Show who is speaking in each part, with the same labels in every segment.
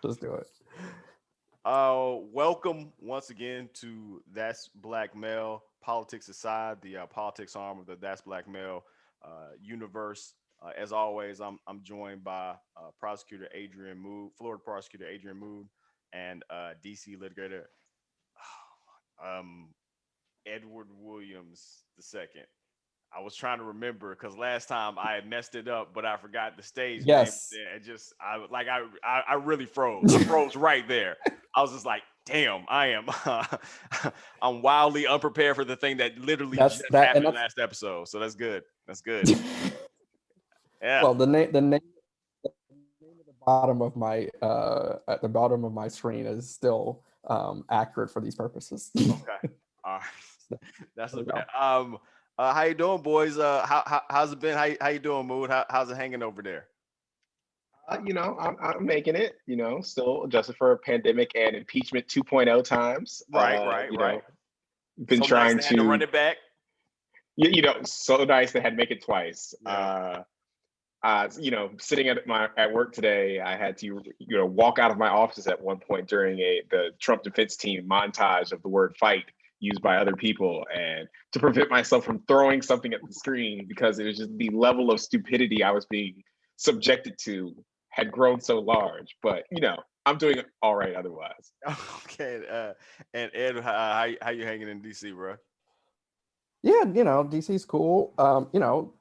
Speaker 1: Let's do it.
Speaker 2: Welcome once again to That's Black Male Politics Aside, the politics arm of the That's Black Male universe. As always, I'm joined by prosecutor Adrian Mood, Florida prosecutor Adrian Mood, and DC litigator um, Edward Williams II. I was trying to remember because last time I had messed it up, but I forgot the stage name.
Speaker 1: Yes.
Speaker 2: There, and just I really froze. I froze right there. I was just like, "Damn, I am I'm wildly unprepared for the thing that literally
Speaker 1: That's
Speaker 2: just
Speaker 1: that, and
Speaker 2: happened
Speaker 1: that's
Speaker 2: last episode." So that's good. That's good. Yeah.
Speaker 1: well, the name at the bottom of my at the bottom of my screen is still accurate for these purposes.
Speaker 2: Okay. All right. That's
Speaker 1: There
Speaker 2: a
Speaker 1: we
Speaker 2: bad.
Speaker 1: go.
Speaker 2: How you doing, boys? How's it been? How you doing, Mood? How's it hanging over there?
Speaker 3: I'm making it, still adjusted for a pandemic and impeachment 2.0 times.
Speaker 2: Right.
Speaker 3: Been
Speaker 2: So nice
Speaker 3: trying
Speaker 2: they had to run
Speaker 3: to,
Speaker 2: it back.
Speaker 3: so nice they had to make it twice.
Speaker 2: Yeah.
Speaker 3: Sitting at work today, I had to, walk out of my office at one point during the Trump defense team montage of the word fight used by other people, and to prevent myself from throwing something at the screen because it was just the level of stupidity I was being subjected to had grown so large. But I'm doing all right otherwise.
Speaker 2: Okay. And Ed, how you hanging in DC, bro?
Speaker 1: Yeah, DC's cool.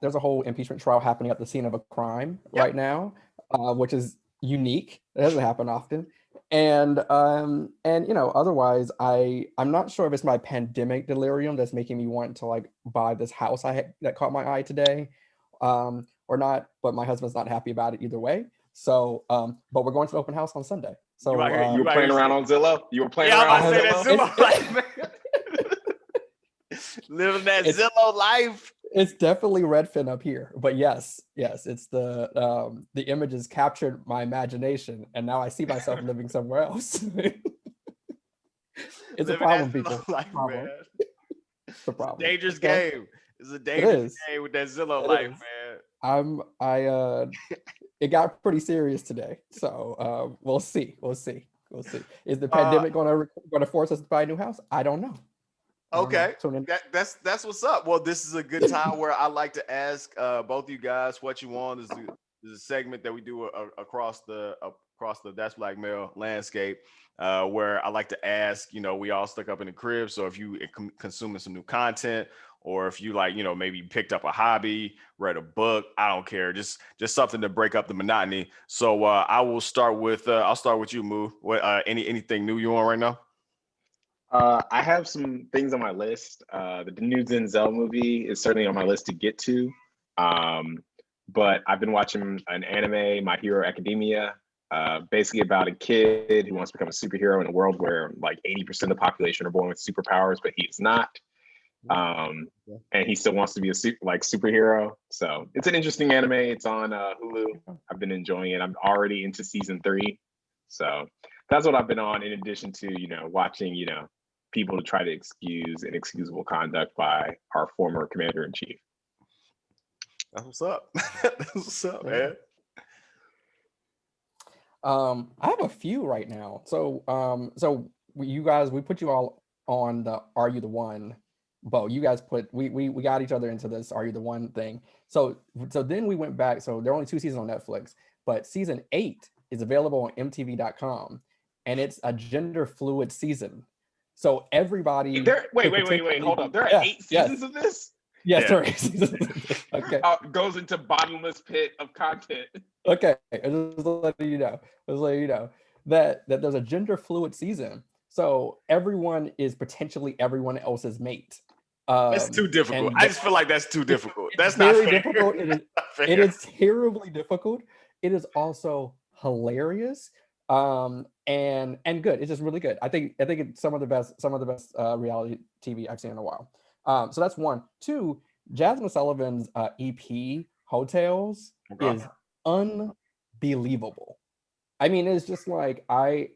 Speaker 1: There's a whole impeachment trial happening at the scene of a crime
Speaker 2: Yep.
Speaker 1: right now, which is unique. It doesn't happen often. And otherwise, I'm not sure if it's my pandemic delirium that's making me want to like buy this house that caught my eye today, or not. But my husband's not happy about it either way. So, but we're going to the open house on Sunday.
Speaker 2: You
Speaker 1: So
Speaker 2: out here?
Speaker 3: You were
Speaker 2: You out here?
Speaker 3: playing around on Zillow? You were playing
Speaker 2: Yeah, I'm
Speaker 3: around
Speaker 2: about
Speaker 3: on
Speaker 2: to say that
Speaker 3: Zillow?
Speaker 2: Zillow life, man. Living that
Speaker 1: it's
Speaker 2: Zillow life.
Speaker 1: it's definitely Redfin up here, but yes, it's the images captured my imagination, and now I see myself living somewhere else. It's a
Speaker 2: Living that
Speaker 1: problem,
Speaker 2: Zillow
Speaker 1: people. It's a
Speaker 2: life,
Speaker 1: problem.
Speaker 2: man.
Speaker 1: It's a
Speaker 2: It's a
Speaker 1: problem.
Speaker 2: dangerous
Speaker 1: Okay,
Speaker 2: game. It's a
Speaker 1: it
Speaker 2: dangerous
Speaker 1: is.
Speaker 2: game with that Zillow
Speaker 1: It
Speaker 2: life,
Speaker 1: is.
Speaker 2: man.
Speaker 1: It got pretty serious today, so we'll see. We'll see. Is the
Speaker 2: Uh,
Speaker 1: pandemic going to force us to buy a new house? I don't know. I don't know.
Speaker 2: Okay,
Speaker 1: Tune in.
Speaker 2: that's what's up. Well, this is a good time where I like to ask both of you guys what you want. This is a segment that we do across the That's Black Male landscape, where I like to ask. We all stuck up in the crib, so if you consuming some new content, or if you like, maybe picked up a hobby, read a book, I don't care, just something to break up the monotony. So I'll start with you, Moo. What anything new you on right now?
Speaker 3: I have some things on my list. The new Denzel movie is certainly on my list to get to. Um, but I've been watching an anime, My Hero Academia, basically about a kid who wants to become a superhero in a world where like 80% of the population are born with superpowers, but he is not. Um, and he still wants to be a superhero. So it's an interesting anime. It's on Hulu. I've been enjoying it. I'm already into season 3. So that's what I've been on, in addition to, watching, people to try to excuse inexcusable conduct by our former commander in chief.
Speaker 2: That's what's up. That's what's up, man.
Speaker 1: I have a few right now. So we put you all on the Are You the One boat. You guys we got each other into this Are You the One thing. So then we went back. So there are only 2 seasons on Netflix, but season 8 is available on MTV.com, and it's a gender fluid season. So everybody
Speaker 3: Wait, hold up. There are 8 seasons of this?
Speaker 1: Yes,
Speaker 2: Yeah.
Speaker 1: sorry. Okay.
Speaker 3: Goes into bottomless pit of content.
Speaker 1: Okay, I'm just letting you know. Just letting you know that there's a gender fluid season, so everyone is potentially everyone else's mate.
Speaker 2: That's too difficult.
Speaker 1: And
Speaker 2: I just feel like that's too difficult.
Speaker 1: it's
Speaker 2: That's not
Speaker 1: very
Speaker 2: fair.
Speaker 1: difficult. It is,
Speaker 2: Not fair.
Speaker 1: it is terribly difficult. It is also hilarious, and good. It's just really good. I think it's some of the best reality TV I've seen in a while. So that's one. Two, Jasmine Sullivan's EP Hotels
Speaker 2: Okay.
Speaker 1: is unbelievable. I mean, it's just like I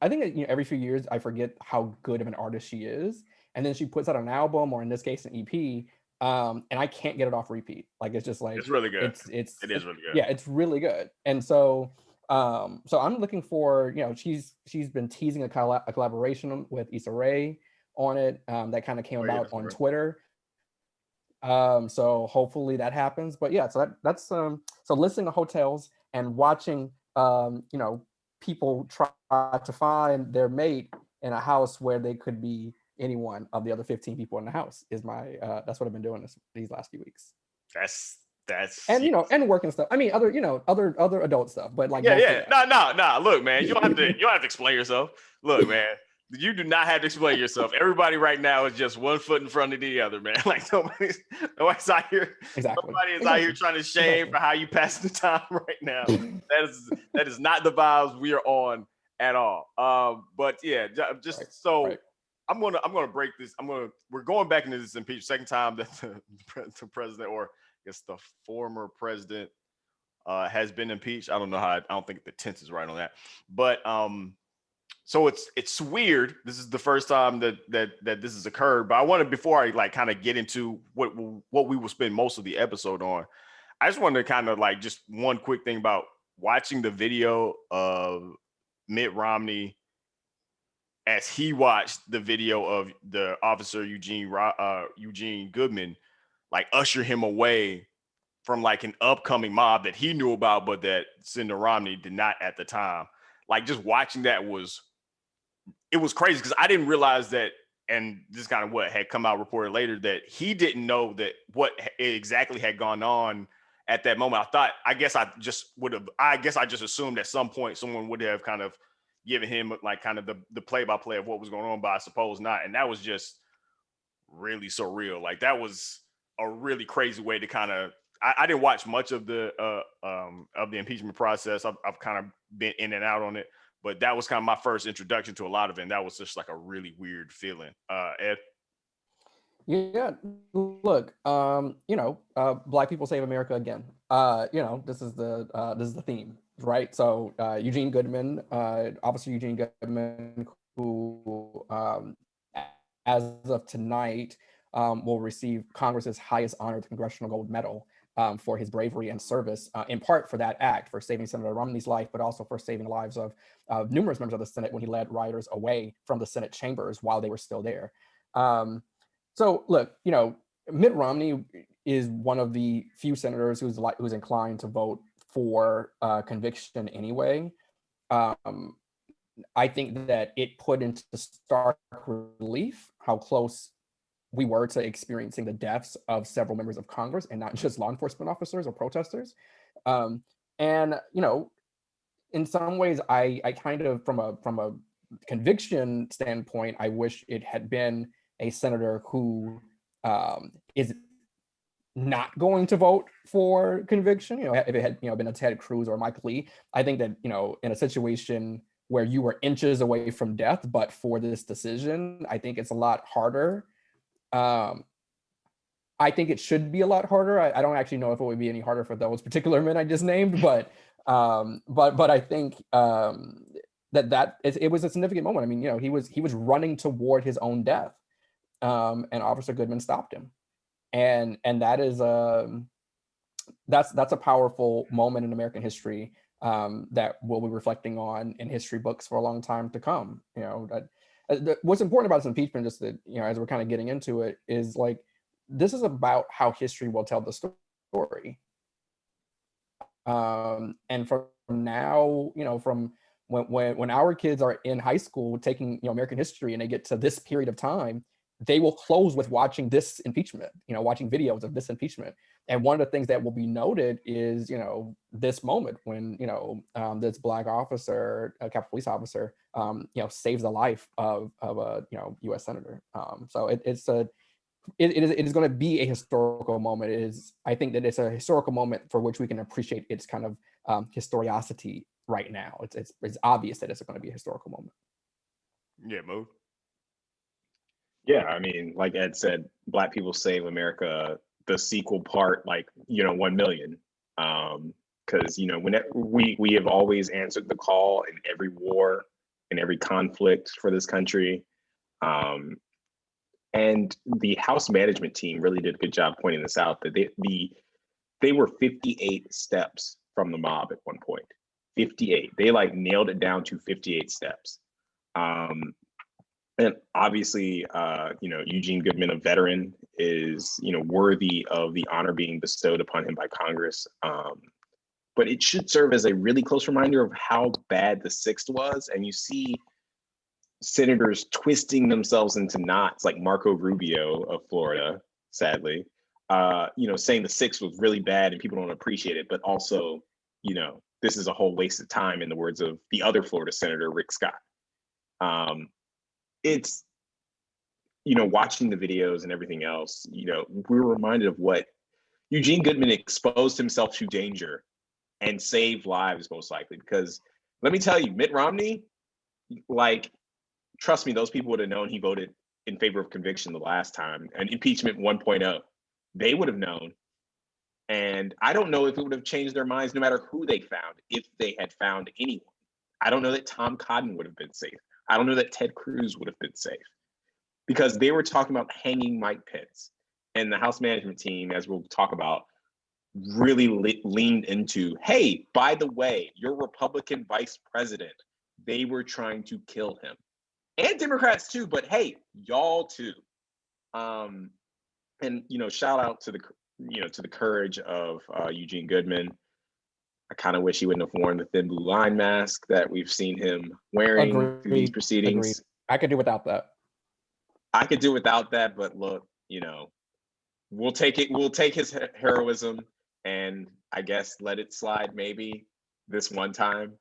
Speaker 1: think that, every few years I forget how good of an artist she is, and then she puts out an album, or in this case an EP, and I can't get it off repeat. Like it's just like
Speaker 2: It's really good.
Speaker 1: it's
Speaker 2: It is really good.
Speaker 1: yeah, it's really good. And so So I'm looking for, she's been teasing a collaboration with Issa Rae on it. That kind of came
Speaker 2: Oh yeah,
Speaker 1: about
Speaker 2: that's
Speaker 1: on
Speaker 2: right.
Speaker 1: Twitter. So hopefully that happens. But yeah, so that's so listening to hotels and watching people try to find their mate in a house where they could be any one of the other 15 people in the house is my that's what I've been doing these last few weeks.
Speaker 2: That's
Speaker 1: And and work and stuff. I mean other adult stuff, but like
Speaker 2: yeah,
Speaker 1: mostly
Speaker 2: yeah.
Speaker 1: that.
Speaker 2: No. Look, man, you don't have to explain yourself. Look, man, you do not have to explain yourself. Everybody right now is just one foot in front of the other, man. Like nobody's out here.
Speaker 1: Exactly.
Speaker 2: Nobody is out here
Speaker 1: Exactly.
Speaker 2: trying to shame
Speaker 1: Exactly.
Speaker 2: for how you pass the time right now. That is not the vibes we are on at all. But yeah,
Speaker 1: Right.
Speaker 2: just so
Speaker 1: Right.
Speaker 2: I'm gonna break this. We're going back into this impeachment second time that the president, or I guess the former president, has been impeached. I don't know how. I don't think the tense is right on that. But so it's weird. This is the first time that this has occurred. But I wanted, before I like kind of get into what we will spend most of the episode on, I just wanted to kind of like just one quick thing about watching the video of Mitt Romney as he watched the video of the officer Eugene Goodman like usher him away from like an upcoming mob that he knew about, but that Senator Romney did not at the time. Like just watching that was crazy, because I didn't realize that, and this is kind of what had come out reported later, that he didn't know that what exactly had gone on at that moment. I guess I just assumed at some point someone would have kind of given him like kind of the play-by-play of what was going on, but I suppose not. And that was just really surreal. Like that was a really crazy way to kind of. I didn't watch much of the impeachment process. I've kind of been in and out on it, but that was kind of my first introduction to a lot of it. And that was just like a really weird feeling. Ed.
Speaker 1: Yeah, look, Black people save America again. This is the theme, right? So Eugene Goodman, Officer Eugene Goodman, who as of tonight will receive Congress's highest honor, the Congressional Gold Medal, for his bravery and service, in part for that act, for saving Senator Romney's life, but also for saving the lives of numerous members of the Senate when he led rioters away from the Senate chambers while they were still there. So look, Mitt Romney is one of the few senators who's inclined to vote for conviction anyway. Um, I think that it put into stark relief how close we were to experiencing the deaths of several members of Congress and not just law enforcement officers or protesters. Um, and in some ways, I kind of from a conviction standpoint, I wish it had been a senator who is not going to vote for conviction. If it had been a Ted Cruz or Mike Lee, I think that in a situation where you were inches away from death, but for this decision, I think it's a lot harder. I think it should be a lot harder. I don't actually know if it would be any harder for those particular men I just named, but I think it was a significant moment. I mean, he was running toward his own death, and Officer Goodman stopped him, and that is that's a powerful moment in American history that we'll be reflecting on in history books for a long time to come. What's important about this impeachment, just that as we're kind of getting into it, is like this is about how history will tell the story. And from now, from when our kids are in high school taking American history and they get to this period of time, they will close with watching this impeachment, watching videos of this impeachment. And one of the things that will be noted is, this moment when, this Black officer, a Capitol Police officer, saves the life of a, U.S. senator. So it is going to be a historical moment. I think that it's a historical moment for which we can appreciate its kind of historicity right now. It's obvious that it's going to be a historical moment.
Speaker 2: Yeah, Mo.
Speaker 3: Yeah, I mean, like Ed said, Black People Save America, the sequel part, 1 million. Because when we have always answered the call in every war, in every conflict for this country. And the House management team really did a good job pointing this out, that they were 58 steps from the mob at one point. 58. They like nailed it down to 58 steps. And obviously, Eugene Goodman, a veteran, is, worthy of the honor being bestowed upon him by Congress. But it should serve as a really close reminder of how bad the sixth was. And you see senators twisting themselves into knots, like Marco Rubio of Florida, sadly, saying the sixth was really bad and people don't appreciate it, but also, this is a whole waste of time, in the words of the other Florida senator, Rick Scott. It's, watching the videos and everything else, we were reminded of what Eugene Goodman exposed himself to danger and saved lives, most likely. Because let me tell you, Mitt Romney, trust me, those people would have known he voted in favor of conviction the last time, and impeachment 1.0. They would have known. And I don't know if it would have changed their minds no matter who they found, if they had found anyone. I don't know that Tom Cotton would have been safe. I don't know that Ted Cruz would have been safe, because they were talking about hanging Mike Pence. And the House management team, as we'll talk about, really leaned into, hey, by the way, your Republican vice president, they were trying to kill him. And Democrats too, but hey, y'all too. And shout out to the courage of Eugene Goodman. I kind of wish he wouldn't have worn the thin blue line mask that we've seen him wearing through these proceedings.
Speaker 1: Agreed. I could do without that.
Speaker 3: I could do without that, but look, we'll take it. We'll take his heroism and I guess let it slide maybe this one time.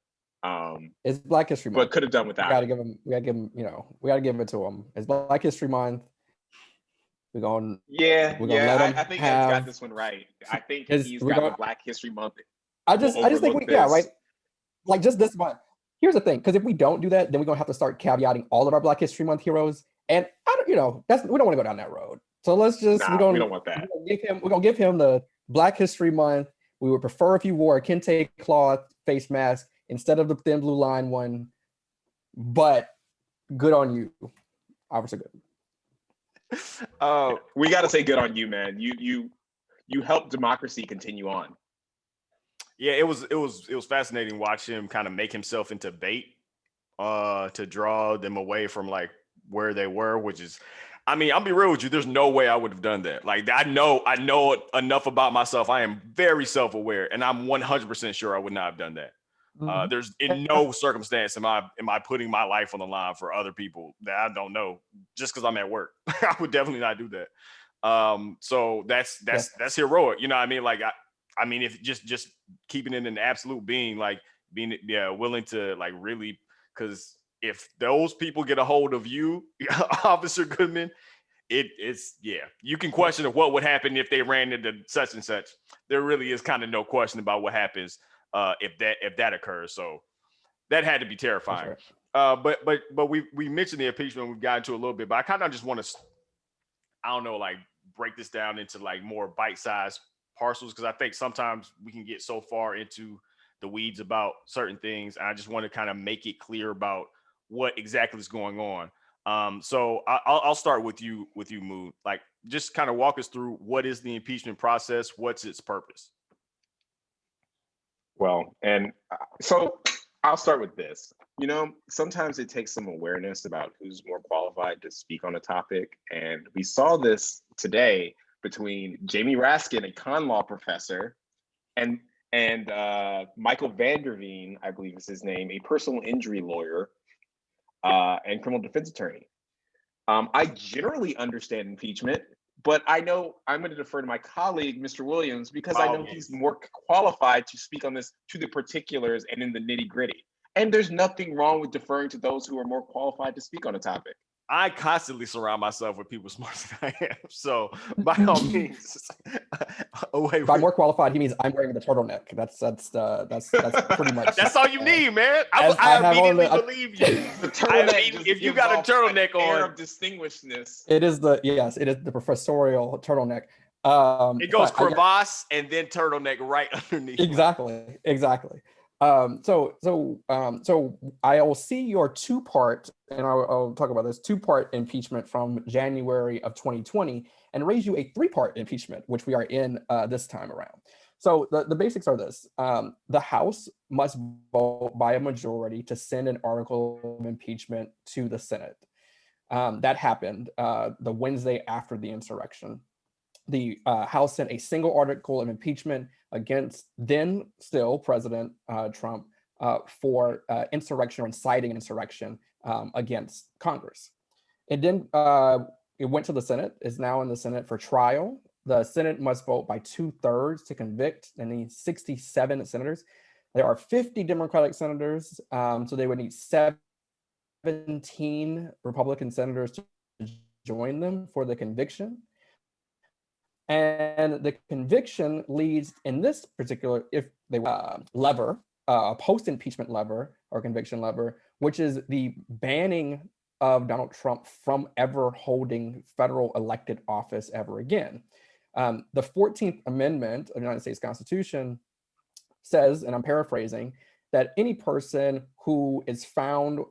Speaker 1: It's Black History Month,
Speaker 3: but could have done without.
Speaker 1: We gotta give him. We gotta give it to him. It's Black History Month. We're gonna.
Speaker 3: I think Ed's got this one right. I think he's got the Black History Month.
Speaker 1: I just think right. Like just this month. Here's the thing, because if we don't do that, then we're gonna have to start caveating all of our Black History Month heroes, and I don't, we don't want to go down that road. So let's just we don't want that. We're gonna give him the Black History Month. We would prefer if you wore a kente cloth face mask instead of the thin blue line one, but good on you, Officer Good.
Speaker 3: We got to say good on you, man. You helped democracy continue on.
Speaker 2: Yeah, it was fascinating watching him kind of make himself into bait to draw them away from like where they were, which is, I mean, I'll be real with you. There's no way I would have done that. Like I know enough about myself. I am very self-aware, and I'm 100% sure I would not have done that. There's in no circumstance am I putting my life on the line for other people that I don't know just because I'm at work. I would definitely not do that. So that's heroic. You know what I mean? Like I mean, if just keeping it in absolute being, like being willing to like really, because if those people get a hold of you, Officer Goodman, it's you can question what would happen if they ran into such and such. There really is kind of no question about what happens if that occurs. So that had to be terrifying. Right. But we mentioned the impeachment. We've gotten to a little bit, but I kind of just want to, I don't know, like break this down into like more bite-sized parcels, because I think sometimes we can get so far into the weeds about certain things. And I just want to kind of make it clear about what exactly is going on. So I'll start with you, Mood. Like, just kind of walk us through what is the impeachment process, what's its purpose.
Speaker 3: Well, and so I'll start with this. Sometimes it takes some awareness about who's more qualified to speak on a topic. And we saw this today between Jamie Raskin, a con law professor, and Michael Vanderveen, I believe is his name, a personal injury lawyer and criminal defense attorney. I generally understand impeachment, but I know I'm going to defer to my colleague, Mr. Williams, because I know he's more qualified to speak on this to the particulars and in the nitty gritty. And there's nothing wrong with deferring to those who are more qualified to speak on a topic.
Speaker 2: I constantly surround myself with people smarter than I am. So by all means,
Speaker 1: by more qualified, he means I'm wearing the turtleneck. That's pretty much.
Speaker 2: That's all you need, man. I immediately believe you. The turtleneck, if you got a turtleneck on,
Speaker 3: air of distinguishedness.
Speaker 1: It is the professorial turtleneck.
Speaker 2: It goes crevasse and then turtleneck right underneath.
Speaker 1: Exactly. So I will see your two-part, and I'll talk about this two-part impeachment from January of 2020, and raise you a three-part impeachment, which we are in this time around. So the basics are this: the House must vote by a majority to send an article of impeachment to the Senate. That happened the Wednesday after the insurrection. The House sent a single article of impeachment against then still President Trump for insurrection or inciting an insurrection against Congress. It then it went to the Senate. Is now in the Senate for trial. The Senate must vote by 2/3 to convict, and needs 67 senators. There are 50 Democratic senators, so they would need 17 Republican senators to join them for the conviction. And the conviction leads in this particular, if they lever, a post-impeachment lever or conviction lever, which is the banning of Donald Trump from ever holding federal elected office ever again. The 14th Amendment of the United States Constitution says, and I'm paraphrasing, that any person who is found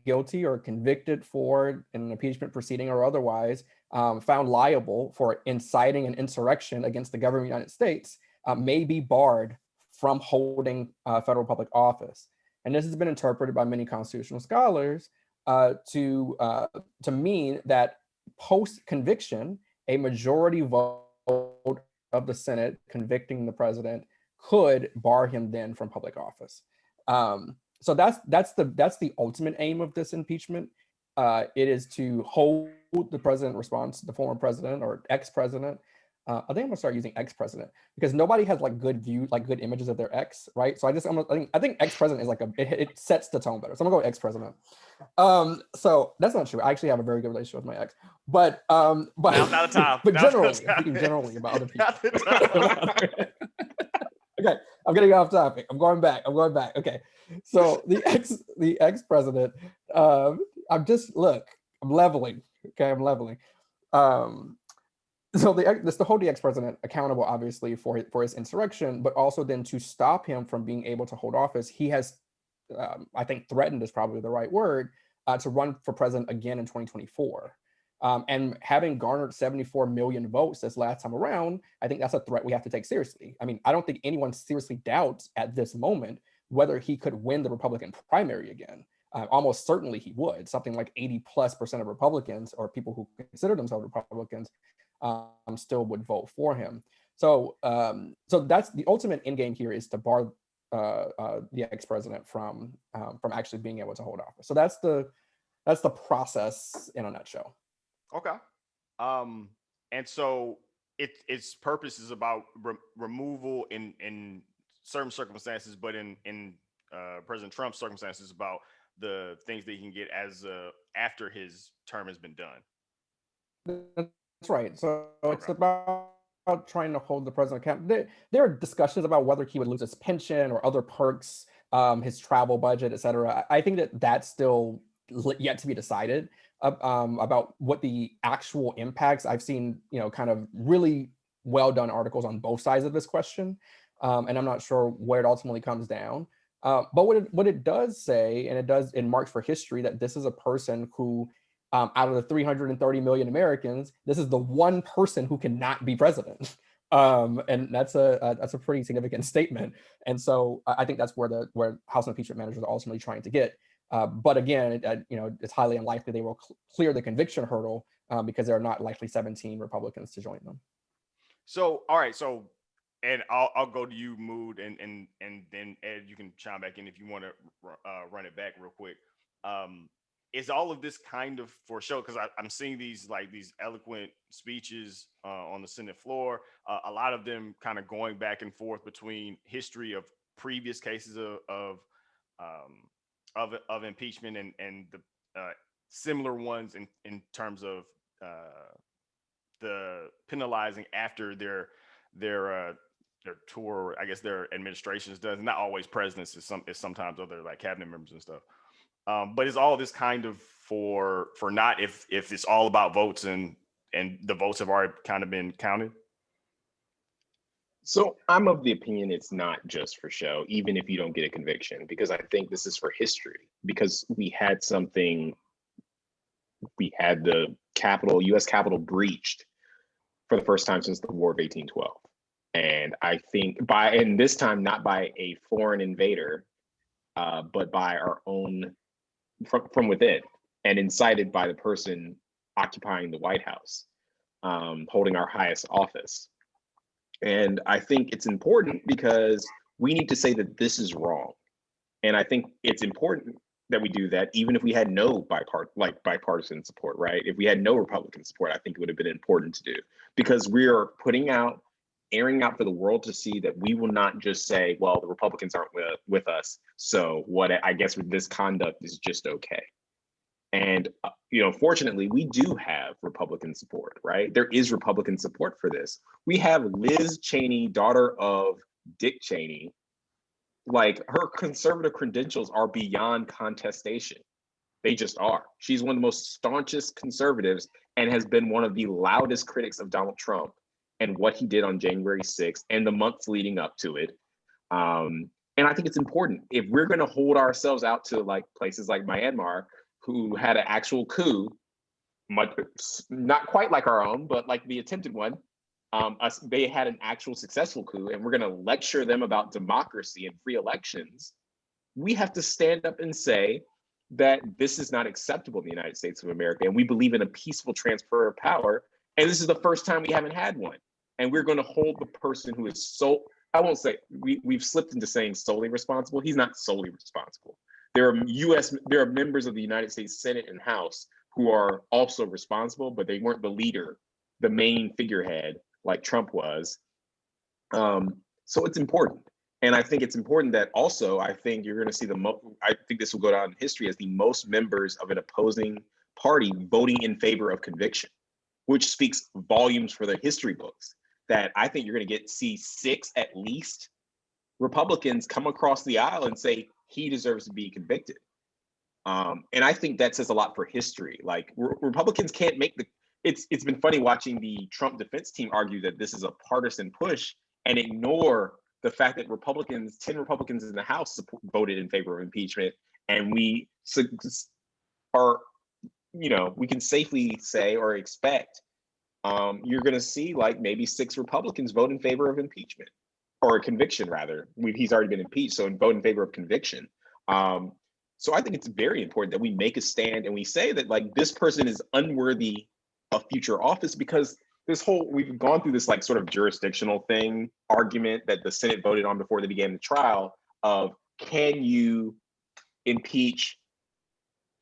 Speaker 1: guilty or convicted for an impeachment proceeding or otherwise found liable for inciting an insurrection against the government of the United States may be barred from holding federal public office. And this has been interpreted by many constitutional scholars to mean that post-conviction, a majority vote of the Senate convicting the president could bar him then from public office. So that's the ultimate aim of this impeachment. It is to hold the president responsible, the former president or ex-president. I think I'm gonna start using ex-president because nobody has like good view, like good images of their ex, right? So I think ex-president is like it sets the tone better. So I'm gonna go ex-president. So that's not true. I actually have a very good relationship with my ex, but
Speaker 2: Now's not the time.
Speaker 1: but
Speaker 2: Now's
Speaker 1: generally,
Speaker 2: not the time.
Speaker 1: speaking generally about other people.
Speaker 2: Not the time.
Speaker 1: Okay, I'm getting off topic. I'm going back. Okay, so the ex-president. I'm leveling. Okay, I'm leveling. So this to hold the ex-president accountable, obviously, for his insurrection, but also then to stop him from being able to hold office. He has, I think, threatened is probably the right word, to run for president again in 2024. And having garnered 74 million votes this last time around, I think that's a threat we have to take seriously. I mean, I don't think anyone seriously doubts at this moment whether he could win the Republican primary again. Almost certainly he would. Something like 80+% of Republicans or people who consider themselves Republicans still would vote for him. So that's the ultimate end game here, is to bar the ex-president from actually being able to hold office. So that's the process in a nutshell.
Speaker 2: Okay. And so its purpose is about removal in certain circumstances, but in President Trump's circumstances, about the things that he can get as after his term has been done.
Speaker 1: That's right. So it's
Speaker 2: Okay.
Speaker 1: about trying to hold the president accountable. There are discussions about whether he would lose his pension or other perks, his travel budget, et cetera. I think that's still yet to be decided about what the actual impacts. I've seen, kind of really well done articles on both sides of this question, and I'm not sure where it ultimately comes down. But what it does say, and it marks for history that this is a person who, out of the 330 million Americans, this is the one person who cannot be president. And that's a pretty significant statement. And so I think that's where House impeachment managers are ultimately trying to get. But again, it's highly unlikely they will clear the conviction hurdle because there are not likely 17 Republicans to join them.
Speaker 2: So, all right. So, and I'll go to you, Mood, and then Ed, you can chime back in if you want to run it back real quick. Is all of this kind of for show? Because I'm seeing these eloquent speeches on the Senate floor. A lot of them kind of going back and forth between history of previous cases of impeachment and the similar ones in terms of the penalizing after their tour, I guess their administrations does. Not always presidents, it's sometimes other like cabinet members and stuff. But is all this kind of for not if it's all about votes and the votes have already kind of been counted?
Speaker 3: So I'm of the opinion it's not just for show, even if you don't get a conviction, because I think this is for history. Because we had the U.S. Capitol breached for the first time since the War of 1812. And I think and this time not by a foreign invader, but by our own from within, and incited by the person occupying the White House, holding our highest office. And I think it's important because we need to say that this is wrong. And I think it's important that we do that, even if we had no bipartisan support, right? If we had no Republican support, I think it would have been important to do, because we are airing out for the world to see that we will not just say, well, the Republicans aren't with us, so what, I guess this conduct is just okay. And fortunately, we do have Republican support, right? There is Republican support for this. We have Liz Cheney, daughter of Dick Cheney. Like, her conservative credentials are beyond contestation. They just are. She's one of the most staunchest conservatives and has been one of the loudest critics of Donald Trump and what he did on January 6th and the months leading up to it. And I think it's important, if we're going to hold ourselves out to like places like Myanmar, who had an actual coup, not quite like our own, but like the attempted one. They had an actual successful coup, and we're going to lecture them about democracy and free elections. We have to stand up and say that this is not acceptable in the United States of America, and we believe in a peaceful transfer of power. And this is the first time we haven't had one. And we're going to hold the person who is I won't say, we've slipped into saying solely responsible. He's not solely responsible. There are members of the United States Senate and House who are also responsible, but they weren't the leader, the main figurehead like Trump was. So it's important. And I think it's important that also, I think you're going to see I think this will go down in history as the most members of an opposing party voting in favor of conviction, which speaks volumes for the history books. That I think you're going to see 6 at least Republicans come across the aisle and say he deserves to be convicted. And I think that says a lot for history. Like, Republicans can't make it's been funny watching the Trump defense team argue that this is a partisan push and ignore the fact that 10 Republicans in the House voted in favor of impeachment. And we can safely say or expect you're going to see like maybe 6 Republicans vote in favor of impeachment, or a conviction rather. He's already been impeached, so vote in favor of conviction. So I think it's very important that we make a stand and we say that like this person is unworthy of future office, because we've gone through this like sort of jurisdictional argument that the Senate voted on before they began the trial of, can you impeach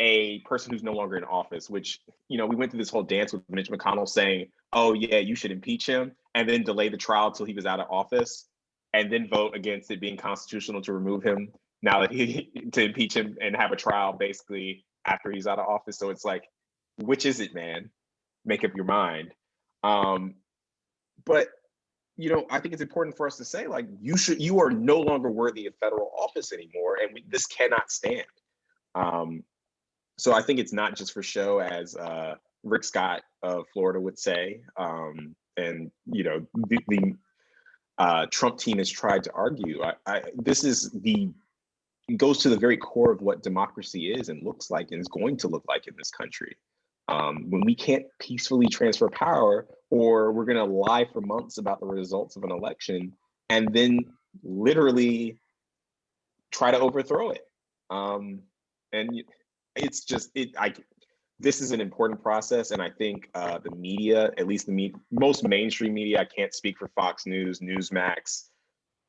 Speaker 3: a person who's no longer in office, which, we went through this whole dance with Mitch McConnell saying, oh yeah, you should impeach him, and then delay the trial till he was out of office, and then vote against it being constitutional to remove him to impeach him and have a trial basically after he's out of office. So it's like, which is it, man? Make up your mind. But I think it's important for us to say, like, you are no longer worthy of federal office anymore, and this cannot stand. So I think it's not just for show, as Rick Scott of Florida would say, and the Trump team has tried to argue. Goes to the very core of what democracy is and looks like and is going to look like in this country. When we can't peacefully transfer power, or we're going to lie for months about the results of an election and then literally try to overthrow it. And it's just this is an important process, and I think the media, at least most mainstream media, I can't speak for Fox News, Newsmax,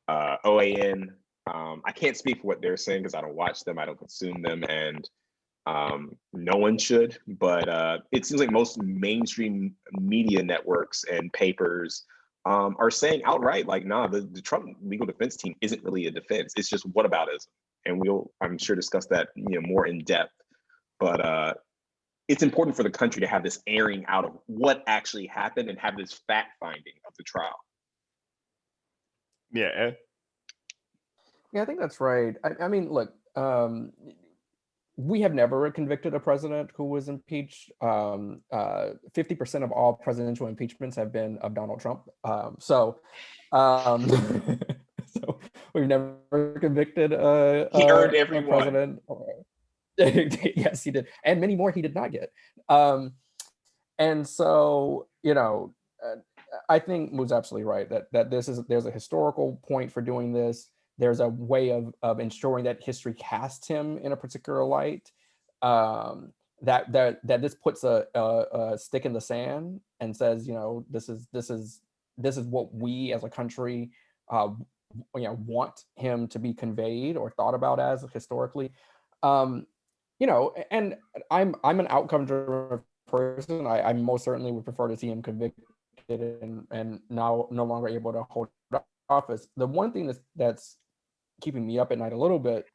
Speaker 3: OAN. I can't speak for what they're saying because I don't watch them, I don't consume them, and no one should. But it seems like most mainstream media networks and papers are saying outright, like, nah, the Trump legal defense team isn't really a defense. It's just whataboutism, and we'll, I'm sure, discuss that more in depth. But it's important for the country to have this airing out of what actually happened and have this fact finding of the trial.
Speaker 2: Yeah, Ed?
Speaker 1: Yeah, I think that's right. I mean, look, we have never convicted a president who was impeached. 50% of all presidential impeachments have been of Donald Trump. So we've never convicted
Speaker 3: He earned every
Speaker 1: a president. Yes, he did, and many more he did not get. And so I think Mood's absolutely right that there's a historical point for doing this. There's a way of ensuring that history casts him in a particular light. That this puts a stick in the sand and says, this is what we as a country, uh, want him to be conveyed or thought about as historically. Um, and I'm an outcome driven person. I most certainly would prefer to see him convicted and now no longer able to hold office. The one thing that's keeping me up at night a little bit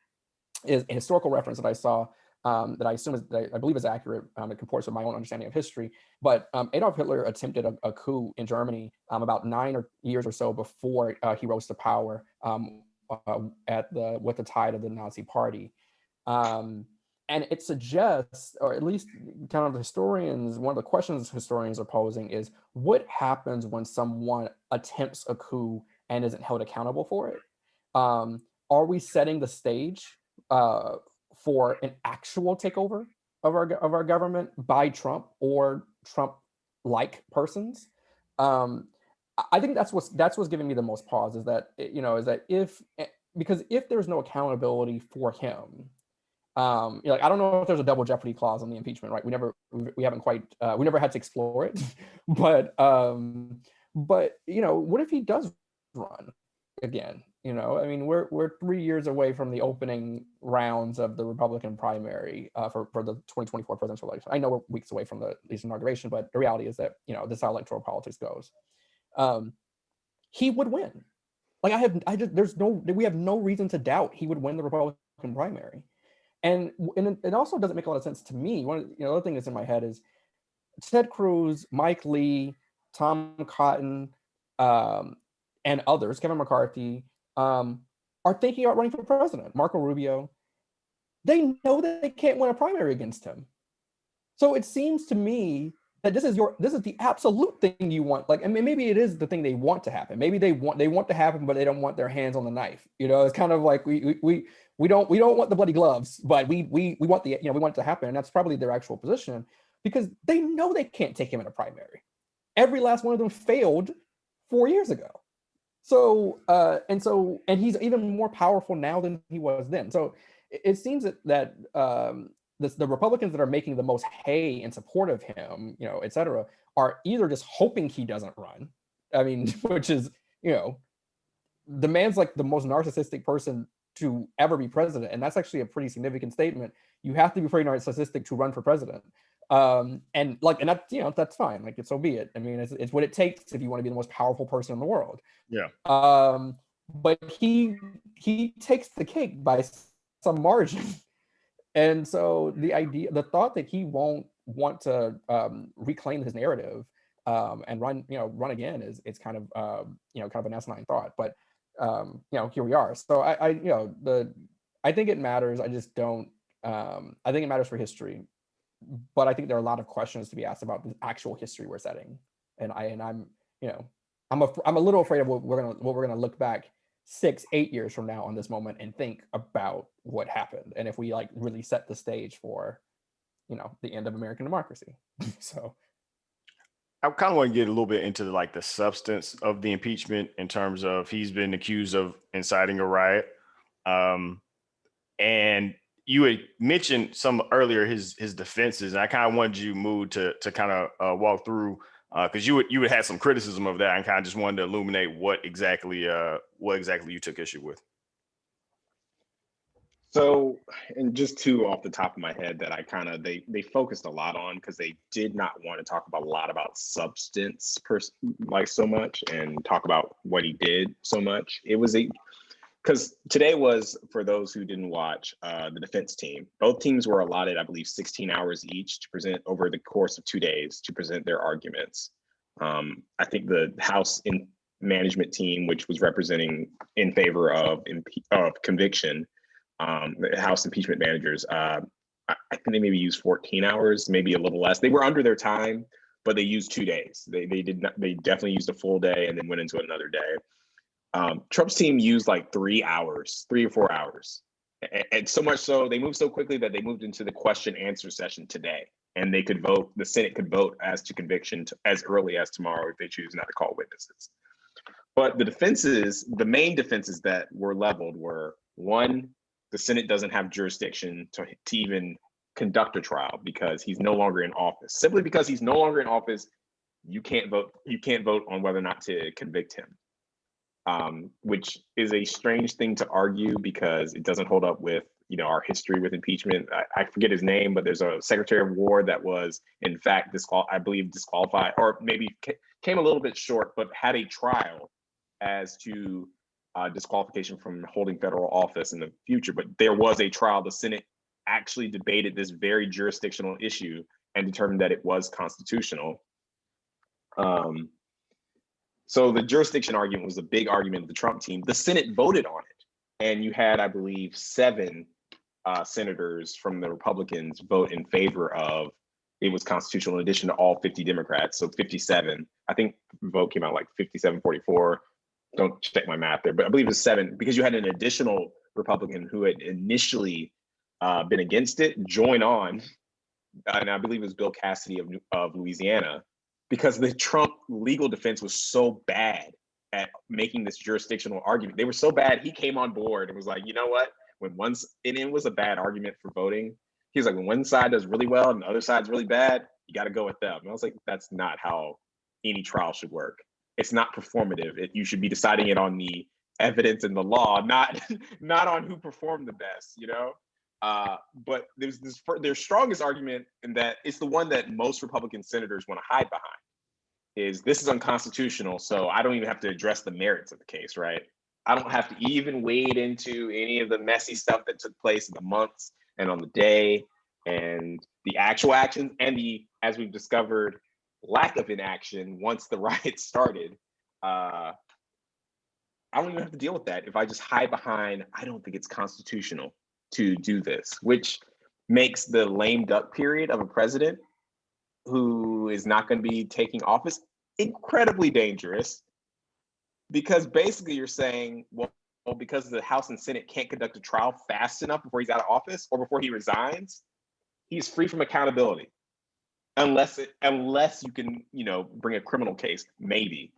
Speaker 1: is a historical reference that I saw, that I assume that I believe is accurate. It comports with my own understanding of history. But Adolf Hitler attempted a coup in Germany about 9 years or so before he rose to power, with the tide of the Nazi Party. Um, and it suggests, or at least kind of historians, one of the questions historians are posing is what happens when someone attempts a coup and isn't held accountable for it? Are we setting the stage uh, for an actual takeover of our government by Trump or Trump-like persons? I think that's what's giving me the most pause is that if because if there's no accountability for him, like I don't know if there's a double jeopardy clause on the impeachment, right? We haven't quite we never had to explore it, but what if he does run again? I mean, we're 3 years away from the opening rounds of the Republican primary for the 2024 presidential election. I know we're weeks away from the inauguration, but the reality is that this is how electoral politics goes. Um, he would win. Like we have no reason to doubt he would win the Republican primary. And it also doesn't make a lot of sense to me. The other thing that's in my head is Ted Cruz, Mike Lee, Tom Cotton, um, and others, Kevin McCarthy, are thinking about running for president. Marco Rubio, they know that they can't win a primary against him. So it seems to me that this is the absolute thing you want. Like, I mean, maybe it is the thing they want to happen. Maybe they want to happen, but they don't want their hands on the knife. It's kind of like we don't want the bloody gloves, but we want we want it to happen, and that's probably their actual position because they know they can't take him in a primary. Every last one of them failed 4 years ago. So and he's even more powerful now than he was then. So it seems that the Republicans that are making the most hay in support of him, et cetera, are either just hoping he doesn't run. I mean, which is, the man's like the most narcissistic person to ever be president. And that's actually a pretty significant statement. You have to be pretty narcissistic to run for president. And that's fine. Like, so be it. I mean, it's what it takes if you want to be the most powerful person in the world.
Speaker 2: Yeah.
Speaker 1: But he takes the cake by some margin. And so the thought that he won't want to reclaim his narrative and run again is kind of kind of an asinine thought. But here we are. So I think it matters. I just don't. I think it matters for history, but I think there are a lot of questions to be asked about the actual history we're setting. And I'm a little afraid of what we're gonna look back 6-8 years from now on this moment and think about what happened and if we like really set the stage for the end of American democracy. So
Speaker 2: I kind of want to get a little bit into the substance of the impeachment in terms of he's been accused of inciting a riot. And you had mentioned some earlier his defenses, and I kind of wanted you Mood to kind of walk through because you would had some criticism of that, and kind of just wanted to illuminate what exactly you took issue with.
Speaker 3: So, and just two off the top of my head that I kind of they focused a lot on because they did not want to talk about a lot about substance so much and talk about what he did so much. It was because today was, for those who didn't watch, the defense team. Both teams were allotted, I believe, 16 hours each to present over the course of 2 days to present their arguments. I think the House management team, which was representing in favor of conviction, the House impeachment managers, I think they maybe used 14 hours, maybe a little less. They were under their time, but they used 2 days. They definitely used a full day and then went into another day. Trump's team used like 3 hours, 3 or 4 hours. And so much so, they moved so quickly that they moved into the question answer session today. and they could vote. The Senate could vote as to conviction as early as tomorrow if they choose not to call witnesses. But the main defenses that were leveled were, one, the Senate doesn't have jurisdiction to even conduct a trial because he's no longer in office. Simply because he's no longer in office, you can't vote. You can't vote on whether or not to convict him, which is a strange thing to argue because it doesn't hold up with our history with impeachment. I forget his name, but there's a Secretary of War that was in fact I believe disqualified, or maybe came a little bit short, but had a trial as to disqualification from holding federal office in the future. But there was a trial. The Senate actually debated this very jurisdictional issue and determined that it was constitutional. So the jurisdiction argument was a big argument of the Trump team. The Senate voted on it, and you had, I believe, 7 senators from the Republicans vote in favor of it was constitutional, in addition to all 50 Democrats, so 57. I think the vote came out like 57-44. Don't check my math there, but I believe it was 7, because you had an additional Republican who had initially been against it join on, and I believe it was Bill Cassidy of Louisiana, because the Trump legal defense was so bad at making this jurisdictional argument. They were so bad, he came on board and was like, you know what? And it was a bad argument for voting. He was like, when one side does really well and the other side's really bad, you got to go with them. And I was like, that's not how any trial should work. It's not performative. You should be deciding it on the evidence and the law, not on who performed the best, but their strongest argument, in that it's the one that most Republican senators want to hide behind, is this is unconstitutional, so I don't even have to address the merits of the case, right? I don't have to even wade into any of the messy stuff that took place in the months and on the day and the actual actions and the, as we've discovered, lack of inaction once the riot started. I don't even have to deal with that if I just hide behind, I don't think it's constitutional to do this, which makes the lame duck period of a president who is not going to be taking office incredibly dangerous, because basically you're saying, well, because the House and Senate can't conduct a trial fast enough before he's out of office or before he resigns, he's free from accountability, unless you can, bring a criminal case, maybe.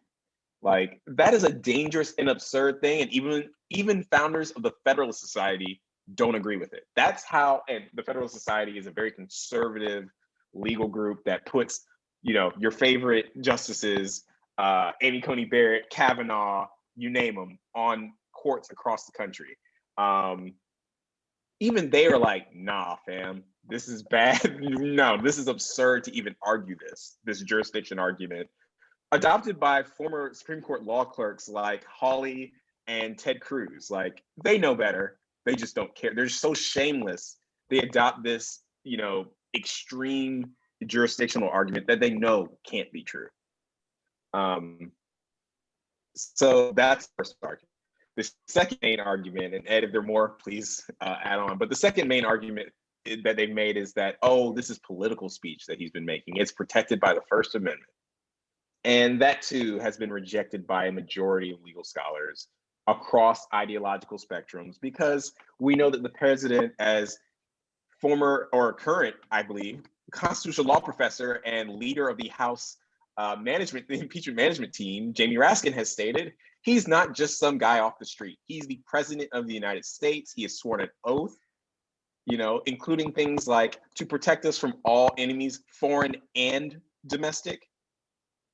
Speaker 3: Like, that is a dangerous and absurd thing, and even founders of the Federalist Society don't agree with it. That's how, and the Federalist Society is a very conservative legal group that puts, your favorite justices, Amy Coney Barrett, Kavanaugh, you name them, on courts across the country. Even they are like, nah, fam, this is bad. No, this is absurd to even argue this jurisdiction argument, adopted by former Supreme Court law clerks like Hawley and Ted Cruz. Like, they know better. They just don't care. They're so shameless. They adopt this, extreme jurisdictional argument that they know can't be true. So that's the first argument. The second main argument, and Ed, if there are more, please add on. But the second main argument that they've made is that, this is political speech that he's been making. It's protected by the First Amendment. And that too has been rejected by a majority of legal scholars across ideological spectrums, because we know that the president, as former or current, I believe, constitutional law professor and leader of the House the impeachment management team, Jamie Raskin, has stated, he's not just some guy off the street. He's the president of the United States. He has sworn an oath, including things like to protect us from all enemies, foreign and domestic.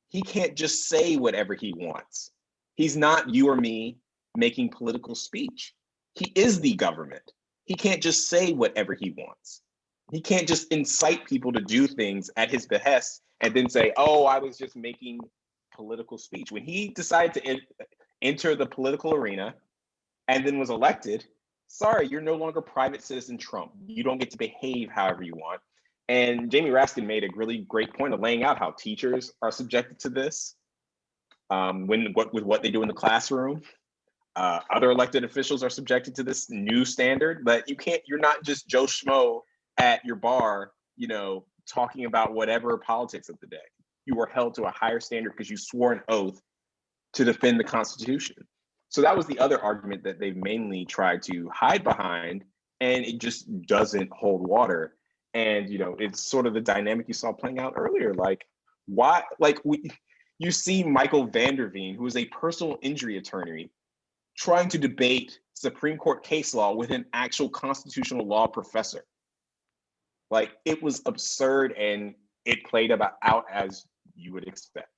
Speaker 3: He can't just say whatever he wants. He's not you or me making political speech. He is the government. He can't just say whatever he wants. He can't just incite people to do things at his behest and then say, I was just making political speech. When he decided to enter the political arena and then was elected, sorry, you're no longer private citizen Trump. You don't get to behave however you want. And Jamie Raskin made a really great point of laying out how teachers are subjected to this with what they do in the classroom. Other elected officials are subjected to this new standard, but you're not just Joe Schmo at your bar, talking about whatever politics of the day. You are held to a higher standard because you swore an oath to defend the Constitution. So that was the other argument that they've mainly tried to hide behind, and it just doesn't hold water. And it's sort of the dynamic you saw playing out earlier. Like, why? You see Michael Vanderveen, who is a personal injury attorney, trying to debate Supreme Court case law with an actual constitutional law professor. Like, it was absurd, and it played out as you would expect.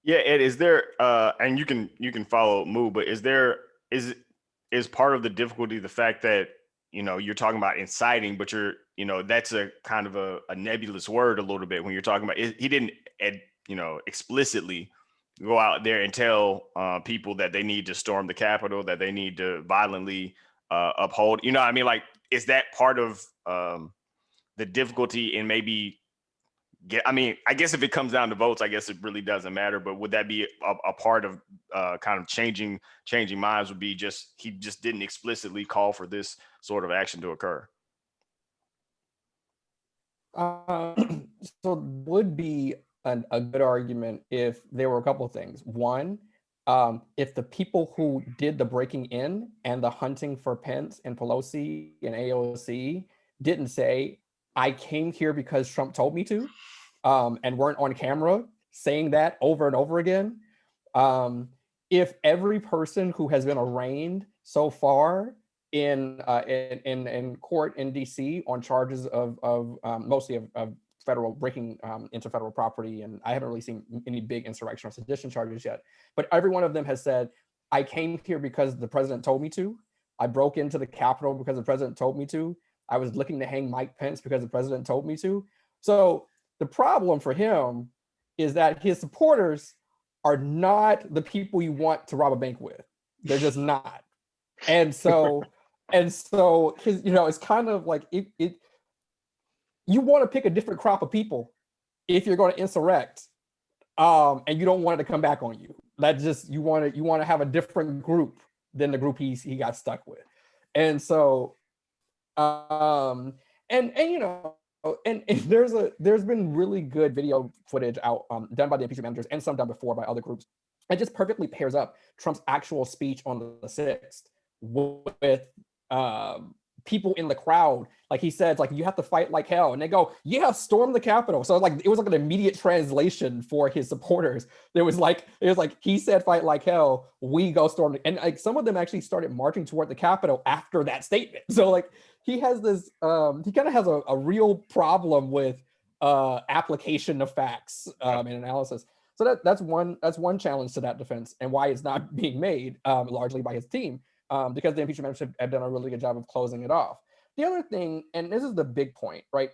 Speaker 2: Yeah, Ed, is there and you can follow Moo, but is part of the difficulty the fact that you're talking about inciting, but that's a kind of a nebulous word a little bit when you're talking about it. He didn't explicitly go out there and tell people that they need to storm the Capitol, that they need to violently uphold. You know what I mean? Like, is that part of the difficulty in maybe I guess if it comes down to votes, I guess it really doesn't matter. But would that be a part of kind of changing minds? Would be he just didn't explicitly call for this sort of action to occur.
Speaker 1: So would be a good argument if there were a couple of things. One, if the people who did the breaking in and the hunting for Pence and Pelosi and AOC didn't say, "I came here because Trump told me to," and weren't on camera saying that over and over again. If every person who has been arraigned so far in court in DC on charges of mostly of federal breaking into federal property, and I haven't really seen any big insurrection or sedition charges yet, but every one of them has said, "I came here because the president told me to. I broke into the Capitol because the president told me to. I was looking to hang Mike Pence because the president told me to." So the problem for him is that his supporters are not the people you want to rob a bank with. They're just not. And so his, it's kind of like you want to pick a different crop of people if you're going to insurrect, and you don't want it to come back on you. That just you want to have a different group than the group he got stuck with. And so and there's been really good video footage out done by the impeachment managers and some done before by other groups. It just perfectly pairs up Trump's actual speech on the 6th with people in the crowd. Like, he says, like, "You have to fight like hell," and they go, "Yeah, storm the Capitol." So like it was like an immediate translation for his supporters. It was like he said, "Fight like hell," we go storm, and like some of them actually started marching toward the Capitol after that statement. So like he has this he kind of has a real problem with application of facts and analysis. So that's one challenge to that defense, and why it's not being made largely by his team, because the impeachment managers have done a really good job of closing it off. The other thing, and this is the big point, right?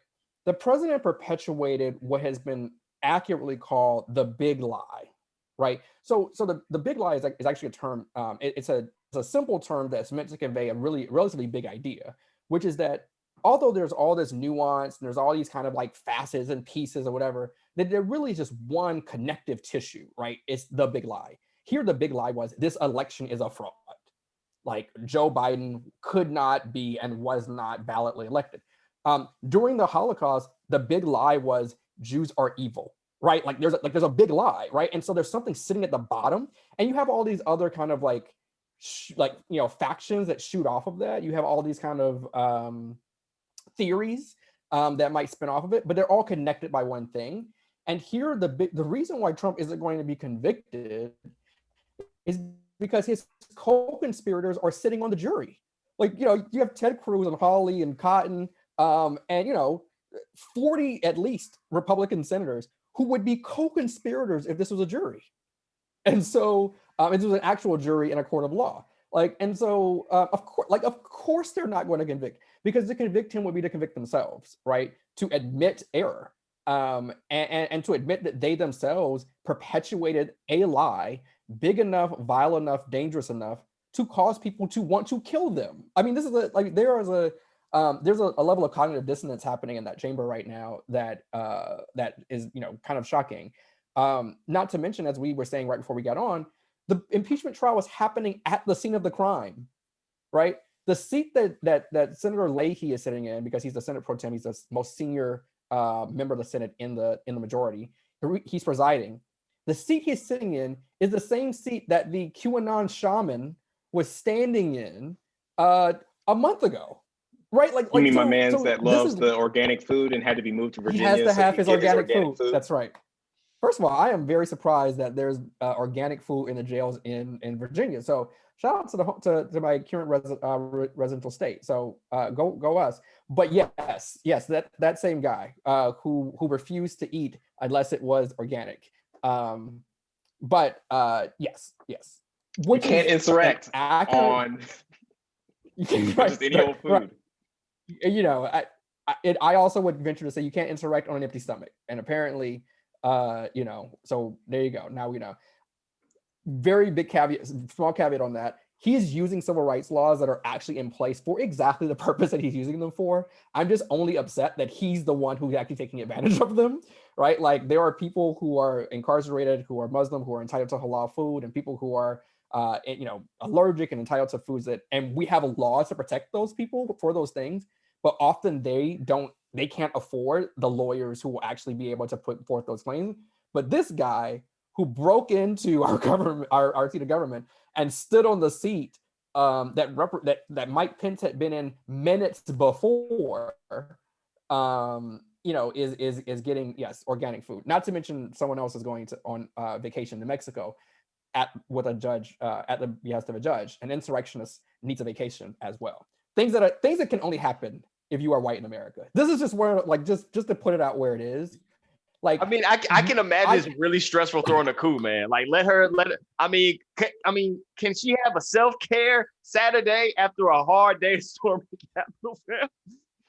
Speaker 1: The president perpetuated what has been accurately called the big lie, right? So the big lie is actually a term. It's a simple term that's meant to convey a relatively big idea, which is that although there's all this nuance and there's all these kind of like facets and pieces or whatever, that they're really just one connective tissue, right? It's the big lie. Here, the big lie was this election is a fraud. Like, Joe Biden could not be and was not ballotly elected. During the Holocaust, the big lie was Jews are evil, right? Like there's a big lie, right? And so there's something sitting at the bottom, and you have all these other kind of factions that shoot off of that. You have all these kind of theories that might spin off of it, but they're all connected by one thing. And here, the reason why Trump isn't going to be convicted is because his co-conspirators are sitting on the jury. Like, you have Ted Cruz and Hawley and Cotton, and 40 at least Republican senators who would be co-conspirators if this was a jury. And so it was an actual jury in a court of law. Of course they're not going to convict, because to convict him would be to convict themselves, right? To admit error, and to admit that they themselves perpetuated a lie big enough, vile enough, dangerous enough to cause people to want to kill them. I mean, this is there's a level of cognitive dissonance happening in that chamber right now that is kind of shocking. Not to mention, as we were saying right before we got on, the impeachment trial was happening at the scene of the crime, right? The seat that Senator Leahy is sitting in, because he's the Senate pro tem, he's the most senior member of the Senate in the majority. He's presiding. The seat he's sitting in is the same seat that the QAnon shaman was standing in a month ago, right?
Speaker 3: You mean my
Speaker 1: So
Speaker 3: man's that
Speaker 1: this
Speaker 3: loves
Speaker 1: is
Speaker 3: the organic food and had to be moved to
Speaker 1: he has
Speaker 3: Virginia
Speaker 1: to
Speaker 3: so he
Speaker 1: have
Speaker 3: could
Speaker 1: his
Speaker 3: get his
Speaker 1: organic
Speaker 3: organic
Speaker 1: food.
Speaker 3: food?
Speaker 1: That's right. First of all, I am very surprised that there's organic food in the jails in Virginia. So shout out to to my current residential state. So go us. But yes, that same guy who refused to eat unless it was organic. Um, but yes,
Speaker 3: You
Speaker 1: which
Speaker 3: can't
Speaker 1: is an
Speaker 3: insurrect
Speaker 1: accurate.
Speaker 3: on
Speaker 1: Right,
Speaker 3: just any old
Speaker 1: right.
Speaker 3: food.
Speaker 1: You know, I also would venture to say you can't insurrect on an empty stomach, and apparently, you know, so there you go. Now we know. Very big caveat, small caveat on that. He's using civil rights laws that are actually in place for exactly the purpose that he's using them for. I'm just only upset that he's the one who's actually taking advantage of them, right? Like there are people who are incarcerated, who are Muslim, who are entitled to halal food, and people who are, you know, allergic and entitled to foods that, and we have laws to protect those people for those things, but often they can't afford the lawyers who will actually be able to put forth those claims. But this guy who broke into our government, our seat of government, and stood on the seat that Mike Pence had been in minutes before, you know, is getting organic food. Not to mention someone else is going to on vacation to Mexico with a judge at the behest of a judge. An insurrectionist needs a vacation as well. Things that can only happen if you are white in America. This is just where just to put it out where it is. Like,
Speaker 2: I mean, I can imagine it's really stressful throwing a coup, man. Like, let her. I mean, can she have a self-care Saturday after a hard day storming the Capitol?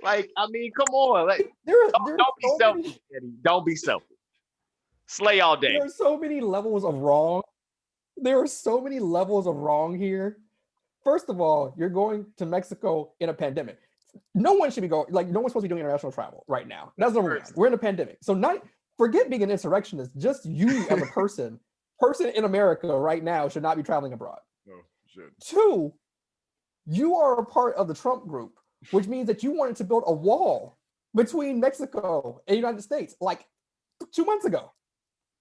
Speaker 2: Like, I mean, come on. Like, don't be
Speaker 1: so
Speaker 2: selfish,
Speaker 1: many,
Speaker 2: Eddie. Don't be selfish. Slay all day.
Speaker 1: there are so many levels of wrong. There are so many levels of wrong here. First of all, you're going to Mexico in a pandemic. No one should be going, like, no one's supposed to be doing international travel right now. That's number one. We're in a pandemic. So not forget being an insurrectionist, just you as a person in America right now should not be traveling abroad.
Speaker 2: No, should.
Speaker 1: Two, you are a part of the Trump group, which means that you wanted to build a wall between Mexico and the United States like 2 months ago.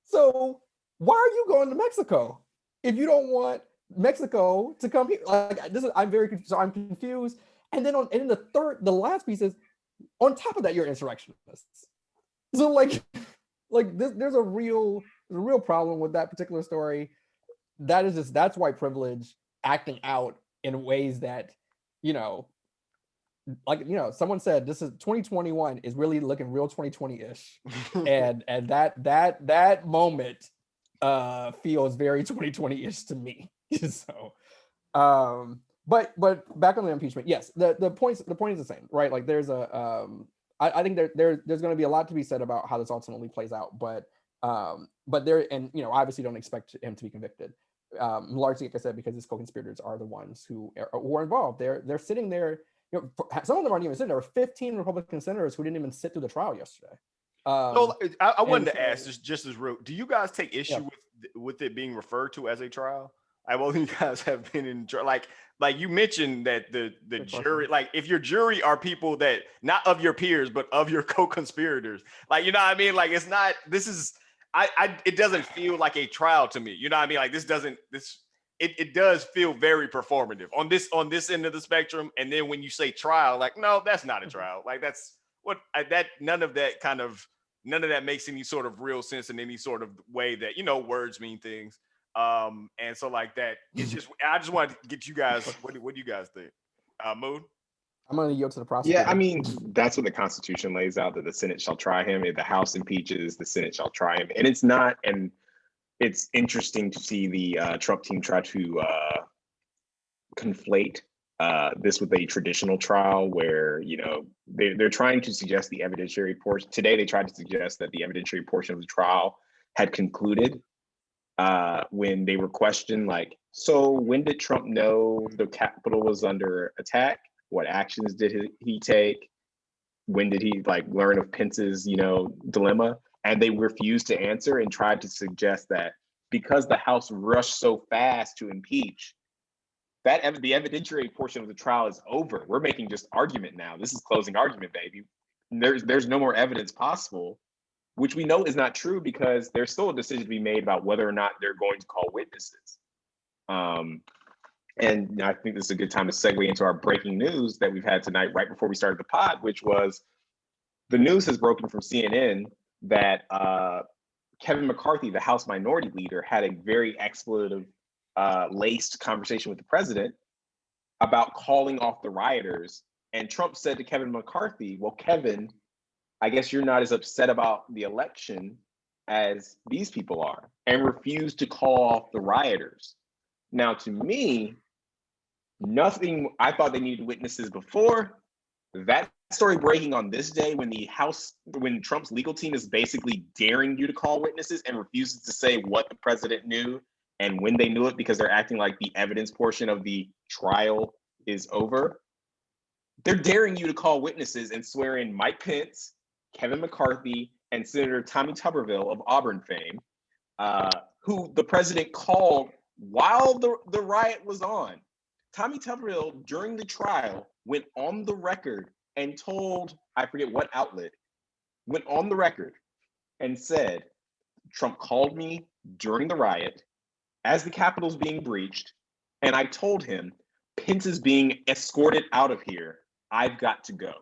Speaker 1: So why are you going to Mexico if you don't want Mexico to come here? Like this is, I'm very confused. So I'm confused. And then the last piece is on top of that, you're insurrectionists. So there's a real problem with that particular story. That's white privilege acting out in ways that, you know, like, you know, someone said this is 2021 is really looking real 2020-ish. and that moment feels very 2020-ish to me. So but back on the impeachment, yes, the point is the same, right? Like there's I think there's going to be a lot to be said about how this ultimately plays out, but there, and you know, obviously don't expect him to be convicted, largely, like I said, because his co-conspirators are the ones who are involved. They're sitting there. You know, some of them aren't even sitting. There were 15 Republican senators who didn't even sit through the trial yesterday.
Speaker 2: So I wanted to ask this just as real. Do you guys take issue with it being referred to as a trial? I well, you guys have been in like you mentioned that the jury, like if your jury are people that not of your peers but of your co-conspirators, like, you know what I mean? Like it's not. This is it doesn't feel like a trial to me. You know what I mean? Like it does feel very performative on this end of the spectrum. And then when you say trial, like no, that's not a trial. Like that's what none of that makes any sort of real sense in any sort of way that, you know, words mean things. And so like that, it's just I just wanted to get you guys. What do you guys think? Moon?
Speaker 1: I'm going to yield to the prosecutor.
Speaker 3: Yeah, I mean, that's what the Constitution lays out, that the Senate shall try him. If the House impeaches, the Senate shall try him. And it's not, and it's interesting to see the Trump team try to conflate this with a traditional trial where, you know, they're trying to suggest the evidentiary portion. Today, they tried to suggest that the evidentiary portion of the trial had concluded when they were questioned, like, so when did Trump know the Capitol was under attack? What actions did he take? When did he learn of Pence's, you know, dilemma? And they refused to answer and tried to suggest that because the House rushed so fast to impeach, that the evidentiary portion of the trial is over. We're making just argument now. This is closing argument, baby. There's no more evidence possible, which we know is not true because there's still a decision to be made about whether or not they're going to call witnesses. And I think this is a good time to segue into our breaking news that we've had tonight, right before we started the pod, which was the news has broken from CNN that Kevin McCarthy, the House Minority Leader, had a very expletive laced conversation with the president about calling off the rioters. And Trump said to Kevin McCarthy, well, Kevin, I guess you're not as upset about the election as these people are, and refused to call off the rioters. Now, to me, nothing, I thought they needed witnesses before. That story breaking on this day when Trump's legal team is basically daring you to call witnesses and refuses to say what the president knew and when they knew it because they're acting like the evidence portion of the trial is over. They're daring you to call witnesses and swear in Mike Pence, Kevin McCarthy, and Senator Tommy Tuberville of Auburn fame, who the president called while the riot was on. Tommy Tuberville, during the trial, went on the record and told, I forget what outlet, went on the record and said, Trump called me during the riot as the Capitol's being breached, and I told him, Pence is being escorted out of here. I've got to go.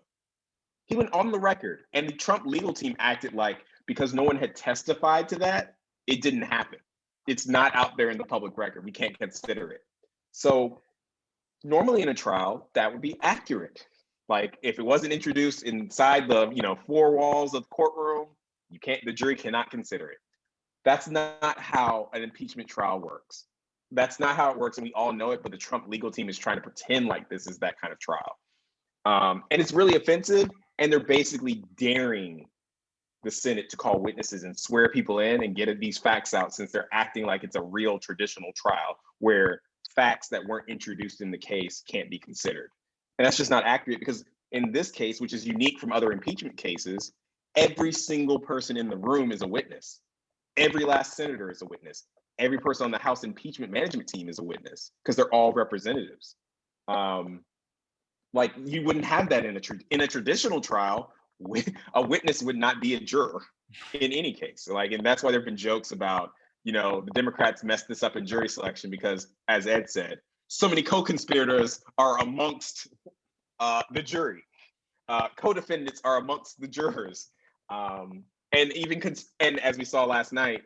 Speaker 3: He went on the record, and the Trump legal team acted like because no one had testified to that, it didn't happen. It's not out there in the public record. We can't consider it. So normally in a trial, that would be accurate. Like if it wasn't introduced inside the four walls of the courtroom, the jury cannot consider it. That's not how an impeachment trial works. That's not how it works, and we all know it, but the Trump legal team is trying to pretend like this is that kind of trial. And it's really offensive, and they're basically daring the Senate to call witnesses and swear people in and get these facts out, since they're acting like it's a real traditional trial where facts that weren't introduced in the case can't be considered. And that's just not accurate, because in this case, which is unique from other impeachment cases, every single person in the room is a witness. Every last senator is a witness. Every person on the House impeachment management team is a witness, because they're all representatives. Like you wouldn't have that in a traditional trial. A witness would not be a juror in any case. And that's why there've been jokes about, the Democrats messed this up in jury selection because, as Ed said, so many co-conspirators are amongst the jury. Co-defendants are amongst the jurors. And as we saw last night,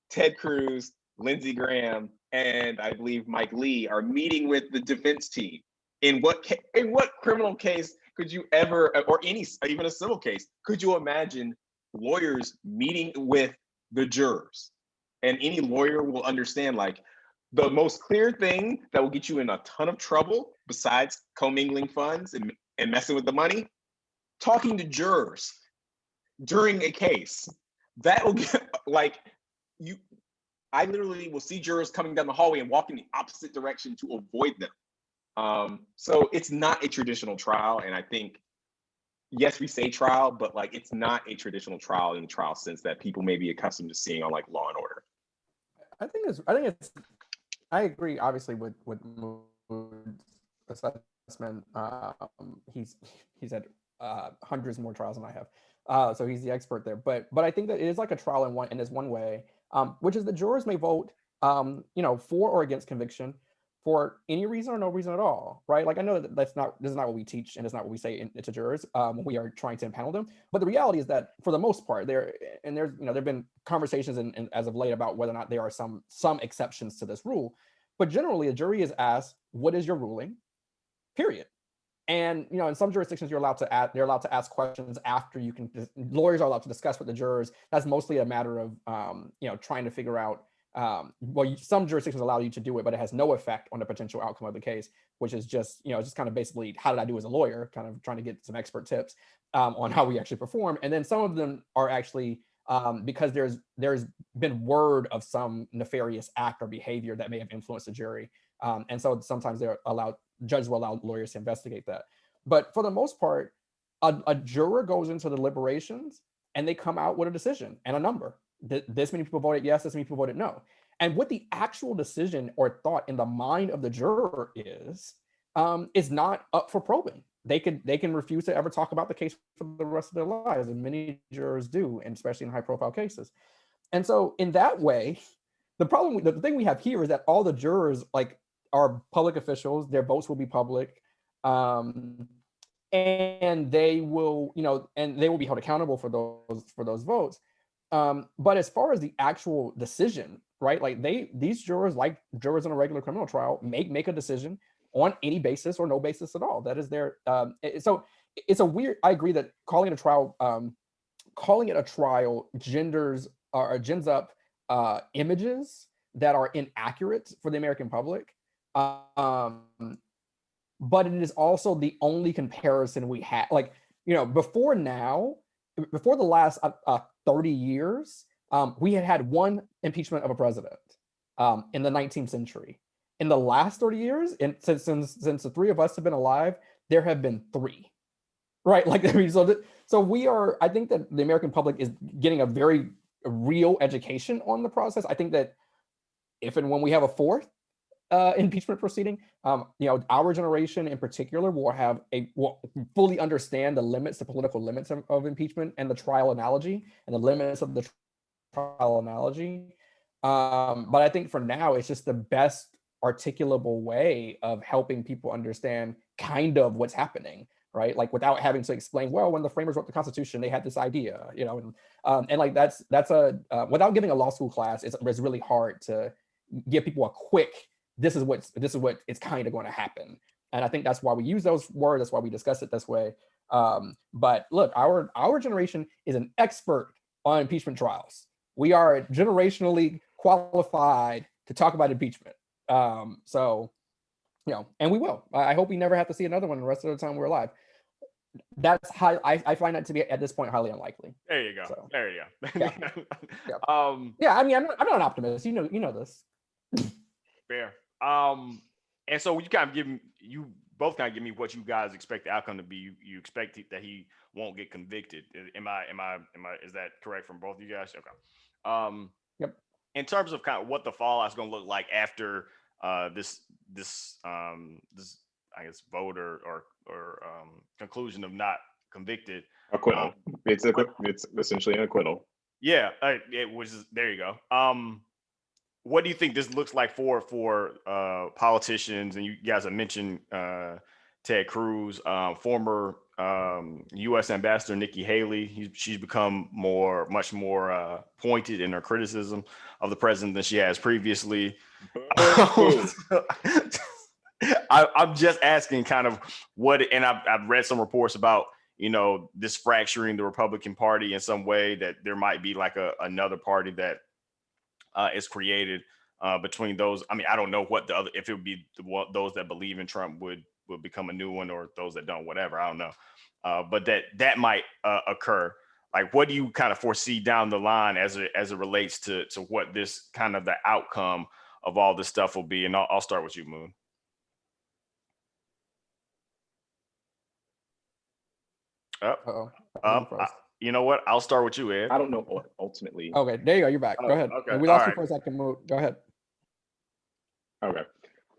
Speaker 3: Ted Cruz, Lindsey Graham, and I believe Mike Lee are meeting with the defense team. In what criminal case could you ever, or even a civil case, could you imagine lawyers meeting with the jurors? And any lawyer will understand, like, the most clear thing that will get you in a ton of trouble, besides commingling funds and messing with the money, talking to jurors during a case. That will get, I literally will see jurors coming down the hallway and walk in the opposite direction to avoid them. So it's not a traditional trial. And I think, yes, we say trial, but it's not a traditional trial in the trial sense that people may be accustomed to seeing on Law and Order.
Speaker 1: I agree, obviously, with Mood's assessment. He's had hundreds more trials than I have, so he's the expert there. But I think that it is like a trial in this one way, which is the jurors may vote, for or against conviction for any reason or no reason at all, right? I know that this is not what we teach, and it's not what we say to jurors when we are trying to impanel them. But the reality is that for the most part, there've been conversations and as of late about whether or not there are some exceptions to this rule. But generally, a jury is asked, "What is your ruling?" Period. And in some jurisdictions, they're allowed to ask questions after lawyers are allowed to discuss with the jurors. That's mostly a matter of trying to figure out. Some jurisdictions allow you to do it, but it has no effect on the potential outcome of the case, which is just kind of basically, how did I do as a lawyer? Kind of trying to get some expert tips on how we actually perform. And then some of them are actually because there's been word of some nefarious act or behavior that may have influenced the jury, and so sometimes judges will allow lawyers to investigate that. But for the most part, a juror goes into the deliberations and they come out with a decision and a number. This many people voted yes, this many people voted no. And what the actual decision or thought in the mind of the juror is not up for probing. They can refuse to ever talk about the case for the rest of their lives, and many jurors do, and especially in high-profile cases. And so, in that way, the thing we have here is that all the jurors are public officials. Their votes will be public. And they will, and they will be held accountable for those votes. But as far as the actual decision, right? Like these jurors, like jurors in a regular criminal trial, make a decision on any basis or no basis at all. That is their. So it's a weird. I agree that calling it a trial genders or gens up images that are inaccurate for the American public. But it is also the only comparison we have. Like, before the last 30 years, we had one impeachment of a president in the 19th century. In the last 30 years, and since the three of us have been alive, there have been three. Right? Like, I mean, so we are. I think that the American public is getting a very real education on the process. I think that if and when we have a fourth impeachment proceeding, our generation in particular will fully understand the political limits of impeachment and the trial analogy and the limits of the trial analogy. But I think for now, it's just the best articulable way of helping people understand kind of what's happening, right? Like, without having to explain, well, when the framers wrote the Constitution, they had this idea, and like that's without giving a law school class, it's really hard to give people a quick, this is what it's kind of going to happen. And I think that's why we use those words. That's why we discuss it this way. But look, our generation is an expert on impeachment trials. We are generationally qualified to talk about impeachment. So, and we will. I hope we never have to see another one the rest of the time we're alive. That's high. I find that to be at this point highly unlikely.
Speaker 2: There you go.
Speaker 1: So,
Speaker 2: there you go.
Speaker 1: Yeah. Yeah. I mean, I'm not an optimist. You know this.
Speaker 2: Fair. And so you both kind of give me what you guys expect the outcome to be. You expect that he won't get convicted. Is that correct from both of you guys? Okay.
Speaker 1: Yep.
Speaker 2: In terms of kind of what the fallout is going to look like after this I guess vote or conclusion of not convicted.
Speaker 3: Acquittal. It's essentially an acquittal.
Speaker 2: Yeah, it was. There you go. What do you think this looks like for politicians? And you guys have mentioned Ted Cruz, former U.S. Ambassador Nikki Haley. She's become much more pointed in her criticism of the president than she has previously. I'm just asking kind of and I've read some reports about, this fracturing the Republican Party in some way, that there might be like another party that is created between those. I mean, I don't know if it would be those that believe in Trump would become a new one, or those that don't, whatever. I don't know. But that might occur. Like, what do you kind of foresee down the line as it relates to what this kind of the outcome of all this stuff will be? And I'll start with you, Moon. You know what? I'll start with you, Ed.
Speaker 3: I don't know ultimately.
Speaker 1: Okay, there you go. You're back. Go ahead.
Speaker 2: Okay.
Speaker 1: We lost you for a second. Go ahead.
Speaker 3: Okay.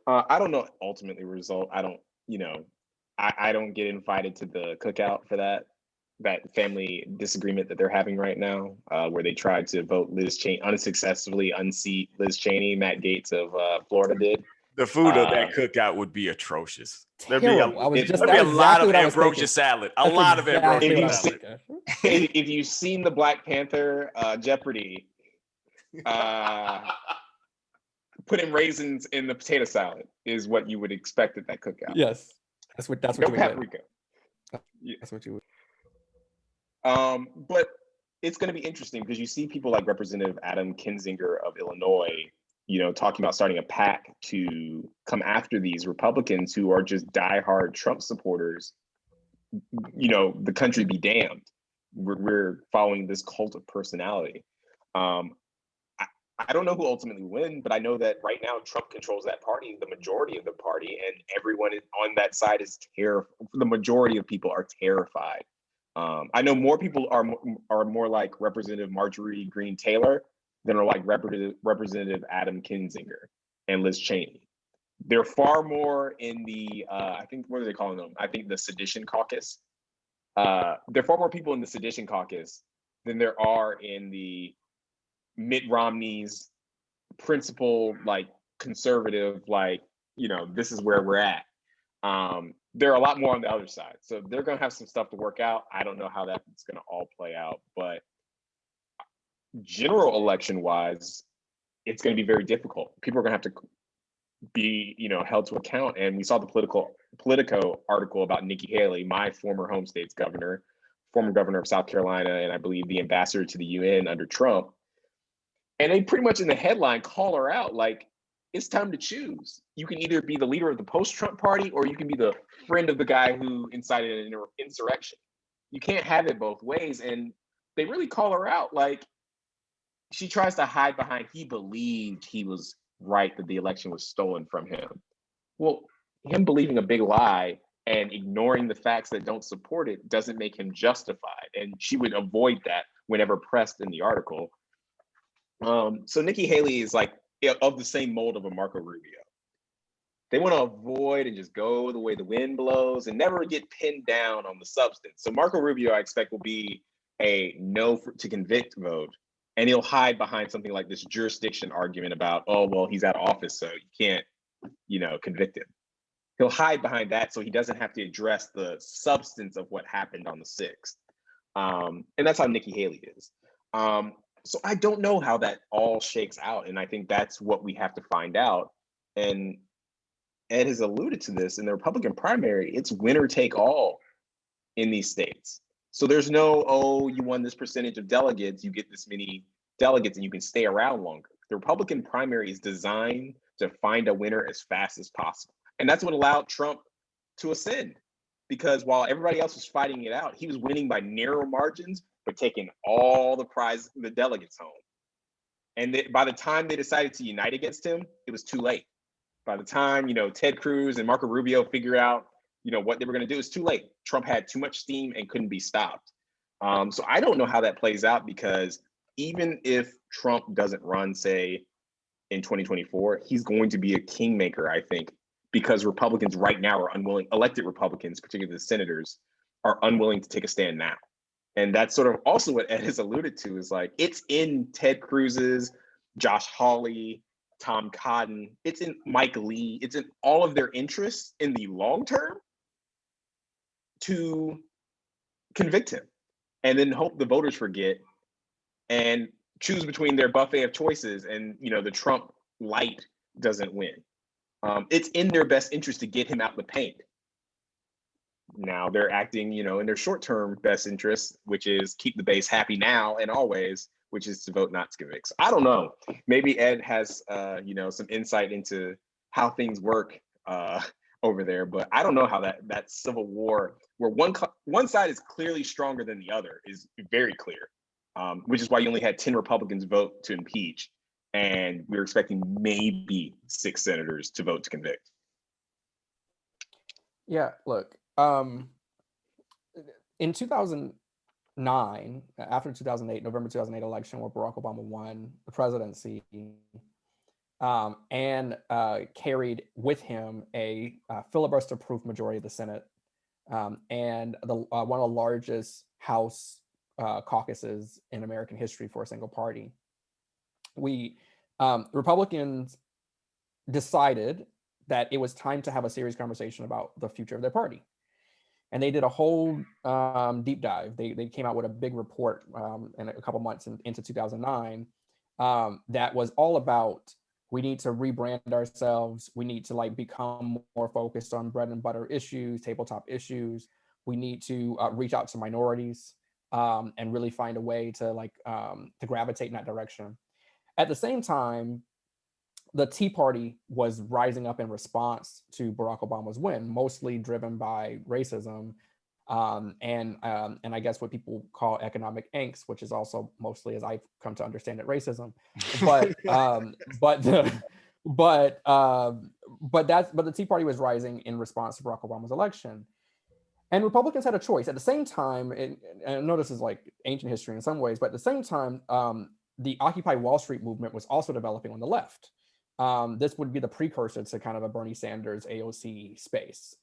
Speaker 3: I don't know ultimately result. I don't, I don't get invited to the cookout for that family disagreement that they're having right now, where they tried to vote unsuccessfully unseat Liz Cheney. Matt Gaetz of Florida did.
Speaker 2: The food of that cookout would be atrocious. There'd be a
Speaker 1: exactly
Speaker 2: lot of ambrosia salad. A lot of ambrosia salad.
Speaker 3: If you've seen the Black Panther Jeopardy, putting raisins in the potato salad is what you would expect at that cookout.
Speaker 1: Yes, that's what
Speaker 3: no paprika.
Speaker 1: That's what you would.
Speaker 3: But it's going to be interesting because you see people like Representative Adam Kinzinger of Illinois, talking about starting a PAC to come after these Republicans who are just diehard Trump supporters. The country be damned. We're following this cult of personality. I don't know who ultimately win, but I know that right now Trump controls that party, the majority of the party, and everyone on that side is terrified. The majority of people are terrified. I know more people are more like Representative Marjorie Greene Taylor than are like Representative Adam Kinzinger and Liz Cheney. They're far more in the, I think, what are they calling them? I think the Sedition Caucus. There are far more people in the Sedition Caucus than there are in the Mitt Romney's principal, like, conservative, like, this is where we're at. There are a lot more on the other side. So they're going to have some stuff to work out. I don't know how that's going to all play out, but general election wise, it's going to be very difficult. People are going to have to be, held to account. And we saw the Politico article about Nikki Haley, my former home state's governor, former governor of South Carolina, and I believe the ambassador to the UN under Trump. And they pretty much in the headline call her out like, it's time to choose. You can either be the leader of the post-Trump party or you can be the friend of the guy who incited an insurrection. You can't have it both ways. And they really call her out like she tries to hide behind he believed he was right that the election was stolen from him. Well, him believing a big lie and ignoring the facts that don't support it doesn't make him justified. And she would avoid that whenever pressed in the article. So Nikki Haley is like of the same mold of a Marco Rubio. They want to avoid and just go the way the wind blows and never get pinned down on the substance. So Marco Rubio, I expect, will be a no to convict vote. And he'll hide behind something like this jurisdiction argument about, oh, well, he's out of office, so you can't, convict him. He'll hide behind that so he doesn't have to address the substance of what happened on the 6th. And that's how Nikki Haley is. So I don't know how that all shakes out. And I think that's what we have to find out. And Ed has alluded to this in the Republican primary. It's winner take all in these states. So there's no, oh, you won this percentage of delegates, you get this many delegates and you can stay around longer. The Republican primary is designed to find a winner as fast as possible. And that's what allowed Trump to ascend. Because while everybody else was fighting it out, he was winning by narrow margins, but taking all the delegates home. And by the time they decided to unite against him, it was too late. By the time, Ted Cruz and Marco Rubio figured out, what they were going to do, is too late. Trump had too much steam and couldn't be stopped. So I don't know how that plays out, because even if Trump doesn't run, say, in 2024, he's going to be a kingmaker, I think, because Republicans right now are unwilling, elected Republicans, particularly the senators, are unwilling to take a stand now. And that's sort of also what Ed has alluded to, is like, it's in Ted Cruz's, Josh Hawley, Tom Cotton, it's in Mike Lee, it's in all of their interests in the long term to convict him and then hope the voters forget and choose between their buffet of choices and, the Trump light doesn't win. It's in their best interest to get him out the paint. Now they're acting, in their short-term best interest, which is keep the base happy now and always, which is to vote not to convict. So I don't know. Maybe Ed has, some insight into how things work over there, but I don't know how that civil war, where one side is clearly stronger than the other, is very clear, which is why you only had 10 Republicans vote to impeach, and we were expecting maybe 6 senators to vote to convict.
Speaker 1: Yeah, look, in 2009, after 2008, November 2008 election, where Barack Obama won the presidency, and carried with him a filibuster-proof majority of the Senate, and one of the largest House caucuses in American history for a single party. Republicans decided that it was time to have a serious conversation about the future of their party. And they did a whole deep dive. They came out with a big report in a couple months into 2009 that was all about, we need to rebrand ourselves. We need to become more focused on bread and butter issues, tabletop issues. We need to reach out to minorities and really find a way to to gravitate in that direction. At the same time, the Tea Party was rising up in response to Barack Obama's win, mostly driven by racism and I guess what people call economic angst, which is also mostly, as I've come to understand it, racism. But the Tea Party was rising in response to Barack Obama's election, and Republicans had a choice. At the same time, and I know this is like ancient history in some ways, but at the same time, the Occupy Wall Street movement was also developing on the left. This would be the precursor to kind of a Bernie Sanders AOC space.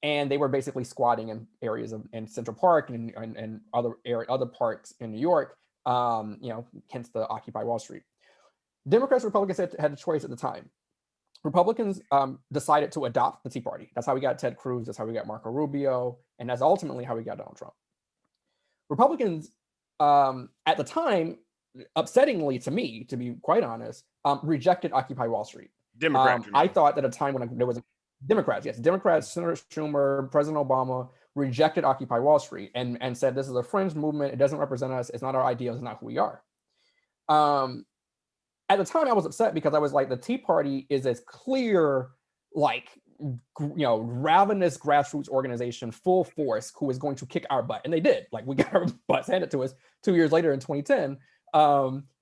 Speaker 1: And they were basically squatting in areas in Central Park and other parks in New York, hence the Occupy Wall Street. Democrats and Republicans had a choice at the time. Republicans decided to adopt the Tea Party. That's how we got Ted Cruz. That's how we got Marco Rubio, and that's ultimately how we got Donald Trump. Republicans at the time, upsettingly to me, to be quite honest, rejected Occupy Wall Street.
Speaker 2: Democrats,
Speaker 1: I thought at a time when there was Democrats, yes, Democrats, Senator Schumer, President Obama rejected Occupy Wall Street and said this is a fringe movement. It doesn't represent us. It's not our ideals. It's not who we are. At the time, I was upset because I was like, the Tea Party is as clear, like, ravenous grassroots organization, full force, who is going to kick our butt. And they did. Like, we got our butts handed to us 2 years later in 2010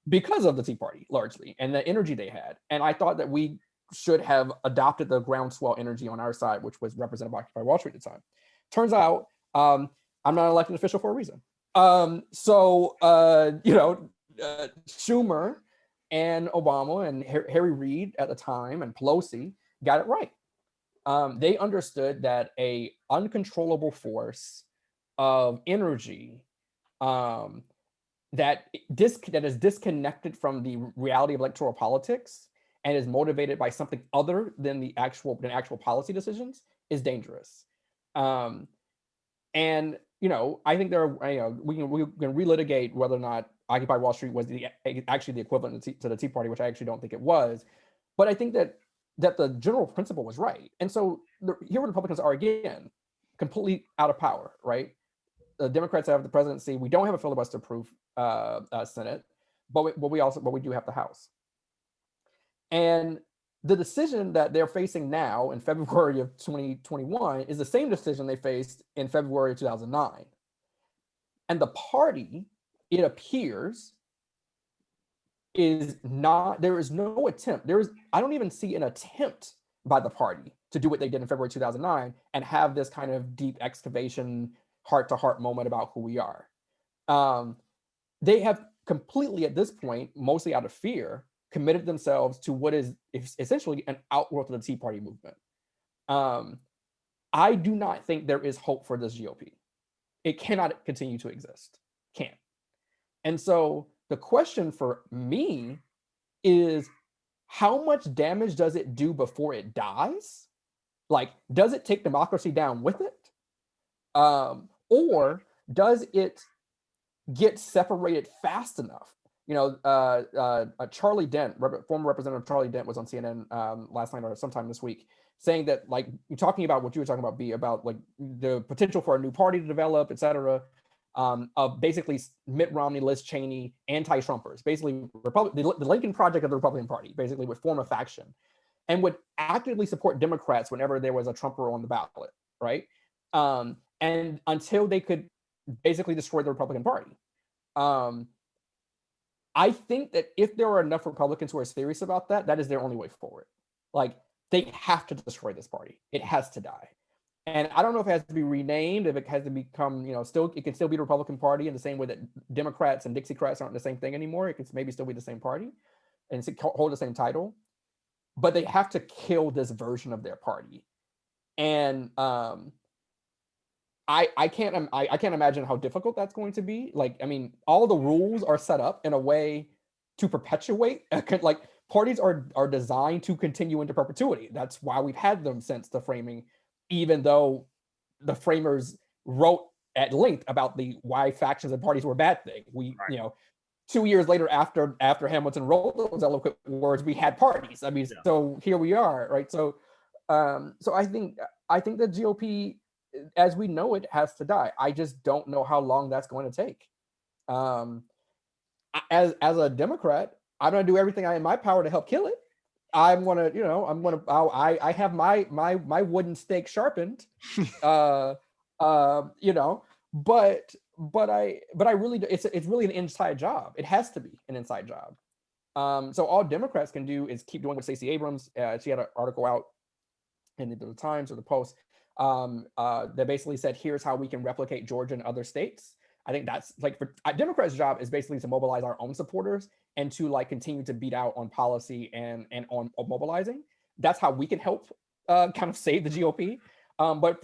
Speaker 1: because of the Tea Party, largely, and the energy they had. And I thought that we should have adopted the groundswell energy on our side, which was represented by Occupy Wall Street at the time. Turns out, I'm not an elected official for a reason. Schumer and Obama and Harry Reid at the time and Pelosi got it right. They understood that a uncontrollable force of energy that is disconnected from the reality of electoral politics and is motivated by something other than actual policy decisions is dangerous. And I think we can relitigate whether or not Occupy Wall Street was actually the equivalent to the Tea Party, which I actually don't think it was. But I think that the general principle was right. And so here the Republicans are again, completely out of power, right? The Democrats have the presidency. We don't have a filibuster-proof Senate, but we do have the House. And the decision that they're facing now in February of 2021 is the same decision they faced in February of 2009. And the party, it appears, there is no attempt. I don't even see an attempt by the party to do what they did in February 2009 and have this kind of deep excavation, heart-to-heart moment about who we are. They have completely, at this point, mostly out of fear, committed themselves to what is essentially an outgrowth of the Tea Party movement. I do not think there is hope for this GOP. It cannot continue to exist. Can't. And so the question for me is, how much damage does it do before it dies? Like, does it take democracy down with it? Or does it get separated fast enough? Charlie Dent, former Representative Charlie Dent, was on CNN last night or sometime this week, saying that, like, you're talking about what you were talking about, about like the potential for a new party to develop, et cetera, of basically Mitt Romney, Liz Cheney, anti-Trumpers, basically the Lincoln Project of the Republican Party, basically would form a faction and would actively support Democrats whenever there was a Trumper on the ballot, right? And until they could basically destroy the Republican Party. I think that if there are enough Republicans who are serious about that, that is their only way forward. Like, they have to destroy this party. It has to die. And I don't know if it has to be renamed, if it has to become, it can still be the Republican Party in the same way that Democrats and Dixiecrats aren't the same thing anymore. It can maybe still be the same party and hold the same title. But they have to kill this version of their party. And I can't imagine how difficult that's going to be. Like, I mean, all the rules are set up in a way to perpetuate. Like, parties are designed to continue into perpetuity. That's why we've had them since the framing, even though the framers wrote at length about why factions and parties were a bad thing. Right. 2 years later, after Hamilton wrote those eloquent words, we had parties. I mean, So here we are, right? So I think the GOP, as we know it, has to die. I just don't know how long that's going to take. As a Democrat, I'm going to do everything in my power to help kill it. I have my wooden stake sharpened, but I really do. It's really an inside job. It has to be an inside job. So all Democrats can do is keep doing what Stacey Abrams. She had an article out in the Times or the Post that basically said, here's how we can replicate Georgia and other states. I think that's like, for Democrats' job is basically to mobilize our own supporters and to like continue to beat out on policy and on mobilizing. That's how we can help kind of save the GOP. But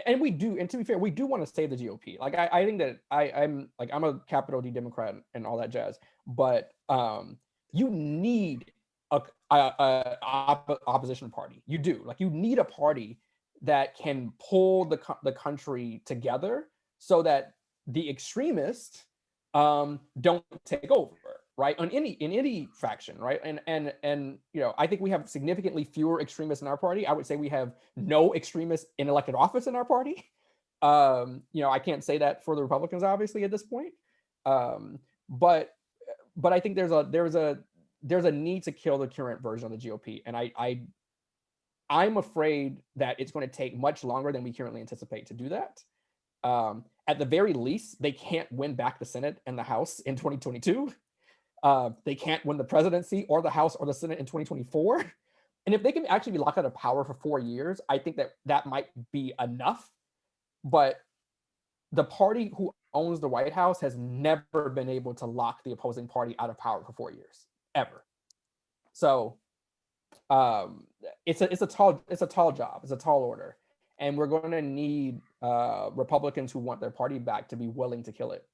Speaker 1: and we do, and to be fair, we do want to save the GOP. Like I think that I'm a capital D Democrat and all that jazz, but you need opposition party. You do. Like, you need a party that can pull the country together so that the extremists don't take over, right? In any faction, right? And I think we have significantly fewer extremists in our party. I would say we have no extremists in elected office in our party. I can't say that for the Republicans, obviously, at this point. But I think there's a need to kill the current version of the GOP, and I'm afraid that it's going to take much longer than we currently anticipate to do that. At the very least, they can't win back the Senate and the House in 2022. They can't win the presidency or the House or the Senate in 2024. And if they can actually be locked out of power for 4 years, I think that might be enough. But the party who owns the White House has never been able to lock the opposing party out of power for 4 years, ever. So it's a tall job. It's a tall order, and we're going to need Republicans who want their party back to be willing to kill it.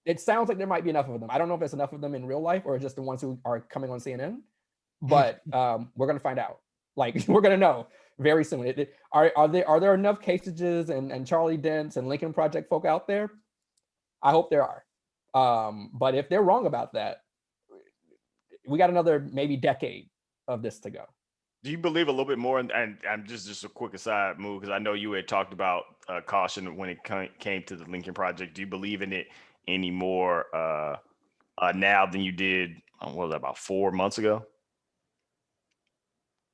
Speaker 1: It sounds like there might be enough of them. I don't know if there's enough of them in real life or just the ones who are coming on CNN, but we're going to find out. Like, we're going to know very soon. Are there enough Casages and Charlie Dents and Lincoln Project folk out there? I hope there are. But if they're wrong about that, we got another maybe decade of this to go.
Speaker 2: Do you believe a little bit more? And I'm just a quick aside move, because I know you had talked about caution when it came to the Lincoln Project. Do you believe in it any more now than you did, what was that, about 4 months ago?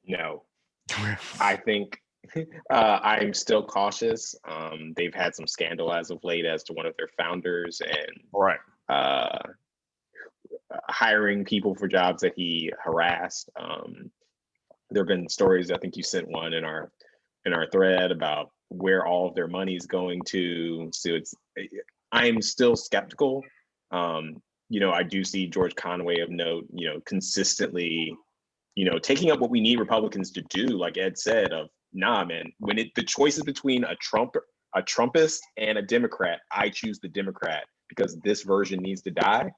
Speaker 3: No. I think I'm still cautious. They've had some scandal as of late as to one of their founders and hiring people for jobs that he harassed. There have been stories, I think you sent one in our thread, about where all of their money is going to. So I'm still skeptical. I do see George Conway of note, consistently, taking up what we need Republicans to do, like Ed said, of, nah, man, when the choice is between a Trumpist and a Democrat, I choose the Democrat because this version needs to die.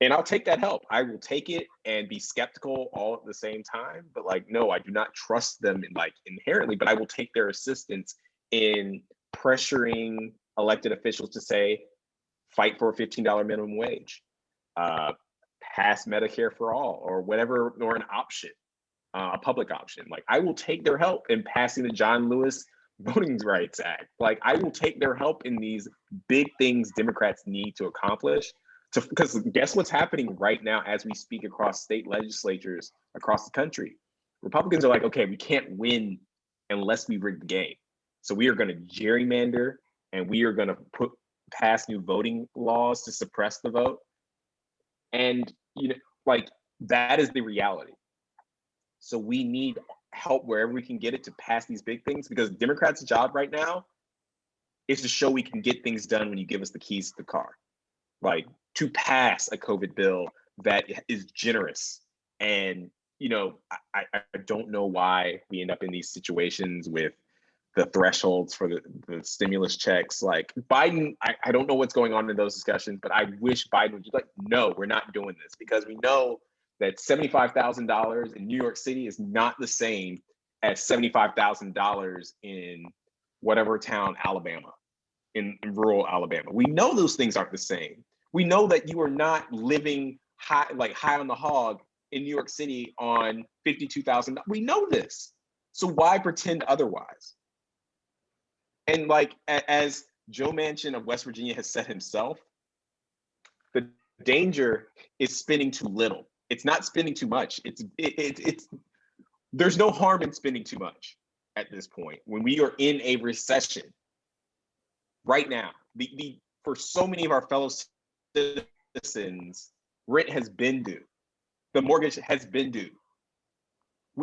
Speaker 3: And I'll take that help. I will take it and be skeptical all at the same time. But no, I do not trust them inherently, but I will take their assistance in pressuring elected officials to say, fight for a $15 minimum wage, pass Medicare for all, or whatever, or an option, a public option. I will take their help in passing the John Lewis Voting Rights Act. I will take their help in these big things Democrats need to accomplish. Because guess what's happening right now as we speak across state legislatures across the country? Republicans are like, okay, we can't win unless we rig the game. So we are going to gerrymander, and we are going to pass new voting laws to suppress the vote. And that is the reality. So we need help wherever we can get it to pass these big things, because Democrats' job right now is to show we can get things done when you give us the keys to the car. To pass a COVID bill that is generous. And, I don't know why we end up in these situations with the thresholds for the stimulus checks. Biden, I don't know what's going on in those discussions, but I wish Biden would be no, we're not doing this, because we know that $75,000 in New York City is not the same as $75,000 in whatever town, Alabama, in rural Alabama. We know those things aren't the same. We know that you are not living high on the hog in New York City on $52,000. We know this. So why pretend otherwise? And as Joe Manchin of West Virginia has said himself, the danger is spending too little. It's not spending too much. There's no harm in spending too much at this point when we are in a recession right now. For so many of our fellow citizens, rent has been due. The mortgage has been due.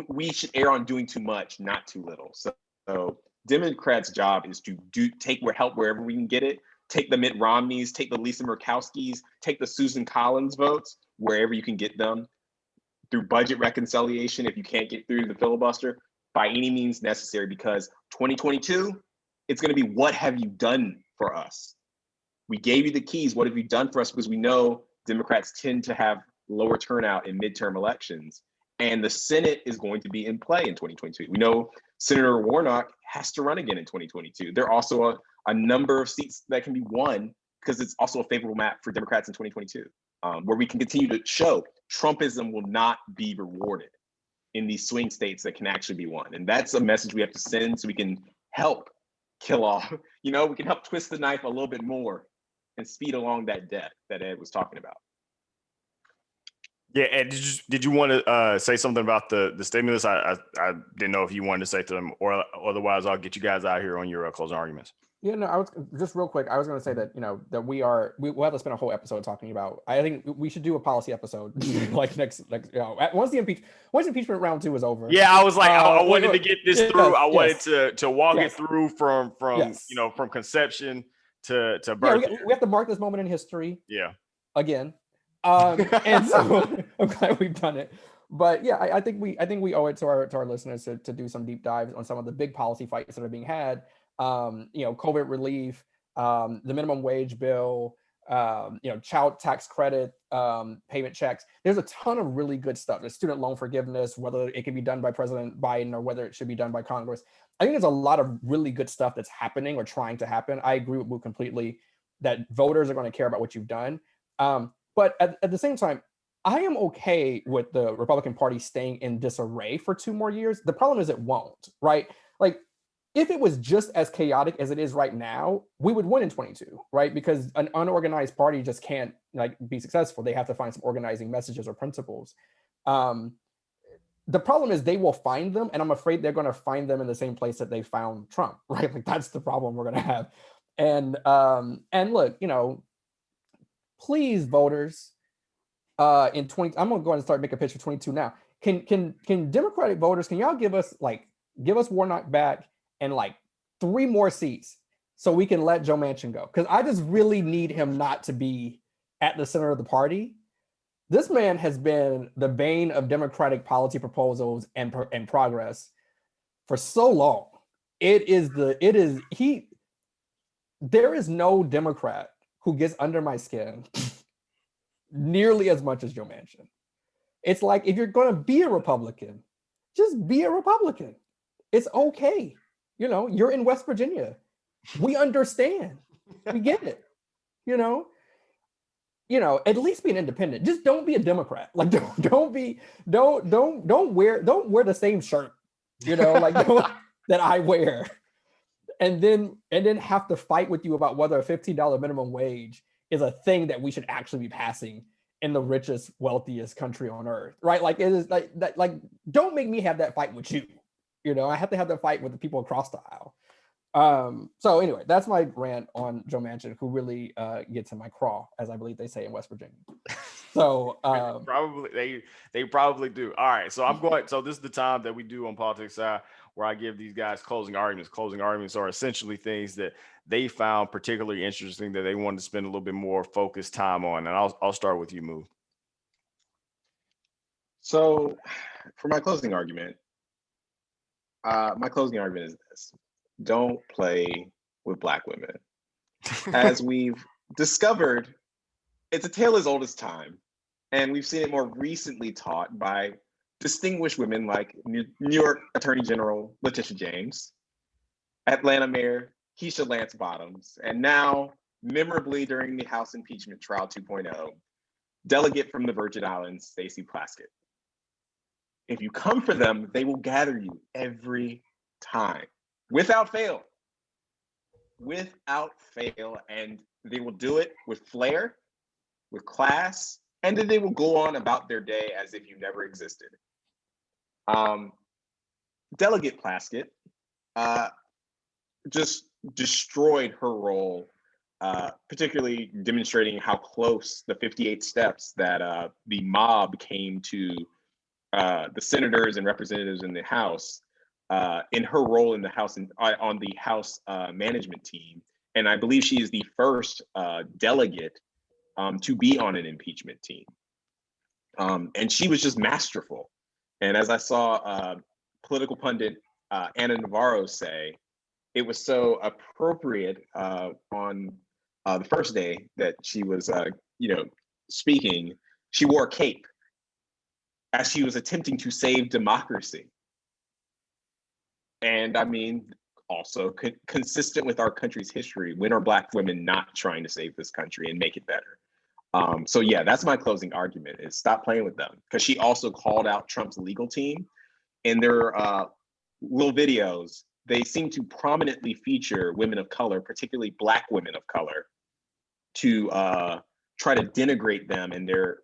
Speaker 3: We should err on doing too much, not too little. So Democrats' job is to take help wherever we can get it. Take the Mitt Romneys, take the Lisa Murkowskis, take the Susan Collins votes wherever you can get them, through budget reconciliation if you can't get through the filibuster, by any means necessary, because 2022, it's going to be, what have you done for us? We gave you the keys. What have you done for us? Because we know Democrats tend to have lower turnout in midterm elections. And the Senate is going to be in play in 2022. We know Senator Warnock has to run again in 2022. There are also a number of seats that can be won because it's also a favorable map for Democrats in 2022, where we can continue to show Trumpism will not be rewarded in these swing states that can actually be won. And that's a message we have to send so we can help kill off, we can help twist the knife a little bit more and speed along that death that Ed was talking about.
Speaker 2: Yeah, and did you want to say something about the stimulus? I didn't know if you wanted to say to them, or otherwise I'll get you guys out here on your closing arguments.
Speaker 1: Yeah, no, I was just real quick. I was going to say that that we'll have to spend a whole episode talking about. I think we should do a policy episode like next once the impeachment round 2 is over.
Speaker 2: Yeah, I was like, I wanted to get this through. I wanted to walk it through from from conception to birth.
Speaker 1: Yeah, we have to mark this moment in history.
Speaker 2: Yeah.
Speaker 1: Again. And so I'm glad we've done it. But yeah, I think we owe it to our listeners to do some deep dives on some of the big policy fights that are being had. COVID relief, the minimum wage bill, child tax credit, payment checks. There's a ton of really good stuff. There's student loan forgiveness, whether it can be done by President Biden or whether it should be done by Congress. I think there's a lot of really good stuff that's happening or trying to happen. I agree with Wu completely that voters are going to care about what you've done. But at the same time, I am okay with the Republican Party staying in disarray for 2 more years. The problem is it won't, right? Like, if it was just as chaotic as it is right now, we would win in 22, right? Because an unorganized party just can't be successful. They have to find some organizing messages or principles. The problem is they will find them, and I'm afraid they're going to find them in the same place that they found Trump, right? Like, that's the problem we're going to have. And look, please, voters, in 20, I'm gonna go ahead and start making a pitch for 22 now. Can Democratic voters, can y'all give us Warnock back and 3 more seats so we can let Joe Manchin go? Because I just really need him not to be at the center of the party. This man has been the bane of Democratic policy proposals and progress for so long. There is no Democrat who gets under my skin nearly as much as Joe Manchin. It's like, if you're going to be a Republican, just be a Republican. It's okay. You're in West Virginia. We understand. We get it. At least be an independent. Just don't be a Democrat. Like, don't wear the same shirt, that I wear. And then have to fight with you about whether a $15 minimum wage is a thing that we should actually be passing in the richest, wealthiest country on earth, right? Like, it is like that. Like, don't make me have that fight with you. I have to have that fight with the people across the aisle. So anyway, that's my rant on Joe Manchin, who really gets in my craw, as I believe they say in West Virginia. So
Speaker 2: probably they probably do. All right, so this is the time that we do on Politics Side, where I give these guys closing arguments. Closing arguments are essentially things that they found particularly interesting that they wanted to spend a little bit more focused time on. And I'll start with you, Moo.
Speaker 3: So for my closing argument is this: don't play with Black women. As we've discovered, it's a tale as old as time. And we've seen it more recently taught by distinguished women like New York Attorney General Letitia James, Atlanta Mayor Keisha Lance Bottoms, and now, memorably during the House Impeachment Trial 2.0, delegate from the Virgin Islands, Stacey Plaskett. If you come for them, they will gather you every time, without fail. Without fail, and they will do it with flair, with class, and then they will go on about their day as if you never existed. Delegate Plaskett just destroyed her role, particularly demonstrating how close the 58 steps that the mob came to the senators and representatives in the House in her role in the House on the House management team. And I believe she is the first delegate to be on an impeachment team. And she was just masterful. And as I saw political pundit Ana Navarro say, it was so appropriate on the first day that she was, speaking. She wore a cape as she was attempting to save democracy. And I mean, also consistent with our country's history, when are Black women not trying to save this country and make it better? So yeah, that's my closing argument: is stop playing with them. Because she also called out Trump's legal team in their little videos. They seem to prominently feature women of color, particularly Black women of color, to try to denigrate them. And they're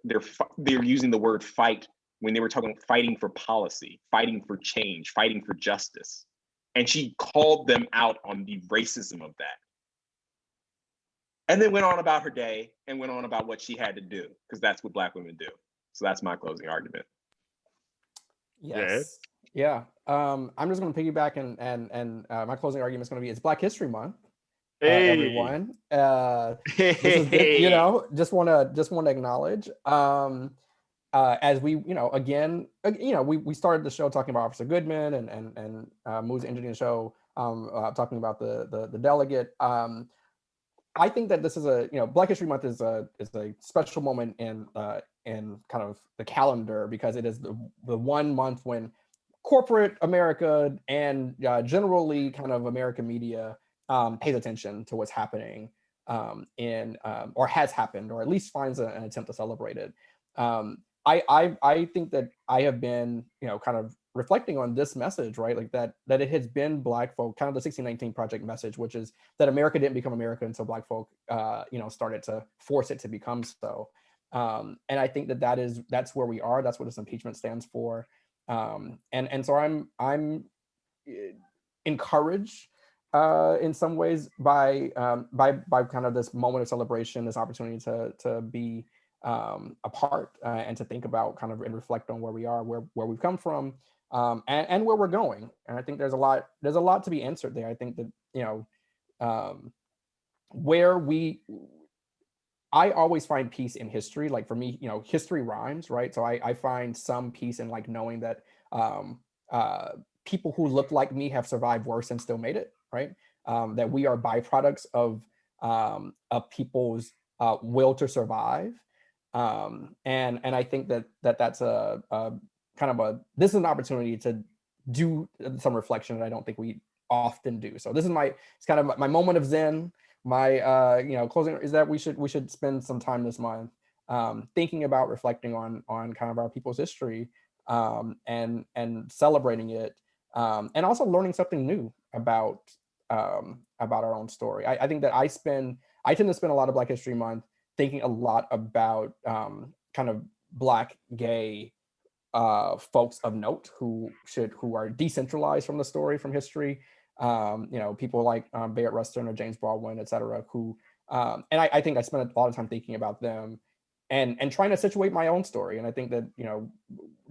Speaker 3: using the word fight when they were talking fighting for policy, fighting for change, fighting for justice. And she called them out on the racism of that. And then went on about her day and went on about what she had to do, because that's what Black women do. So that's my closing argument.
Speaker 1: Yes. Yeah. I'm just going to piggyback and my closing argument is going to be it's Black History Month. Everyone. This is good, just want to acknowledge. As we, again, we started the show talking about Officer Goodman and Moose engineering the show, talking about the delegate. I think that this is Black History Month is a special moment in kind of the calendar, because it is the 1 month when corporate America and generally kind of American media pays attention to what's happening or has happened, or at least finds an attempt to celebrate it. I think that I have been, kind of reflecting on this message, right? Like that it has been Black folk, kind of the 1619 Project message, which is that America didn't become America until Black folk, started to force it to become so. And I think that's where we are. That's what this impeachment stands for. And so I'm encouraged in some ways by kind of this moment of celebration, this opportunity to be a part and to think about kind of and reflect on where we are, where we've come from, and where we're going. And I think there's a lot to be answered there. I think that I always find peace in history. Like for me, history rhymes, right? So I find some peace in like knowing that people who look like me have survived worse and still made it, right? That we are byproducts of people's will to survive. And I think that's a kind of this is an opportunity to do some reflection that I don't think we often do. So it's kind of my moment of Zen. My closing is that we should spend some time this month thinking about reflecting on kind of our people's history, and celebrating it, and also learning something new about our own story. I think that I tend to spend a lot of Black History Month thinking a lot about kind of Black gay folks of note who are decentralized from the story, from history. People like Bayard Rustin or James Baldwin, et cetera, who and I think I spent a lot of time thinking about them and trying to situate my own story. And I think that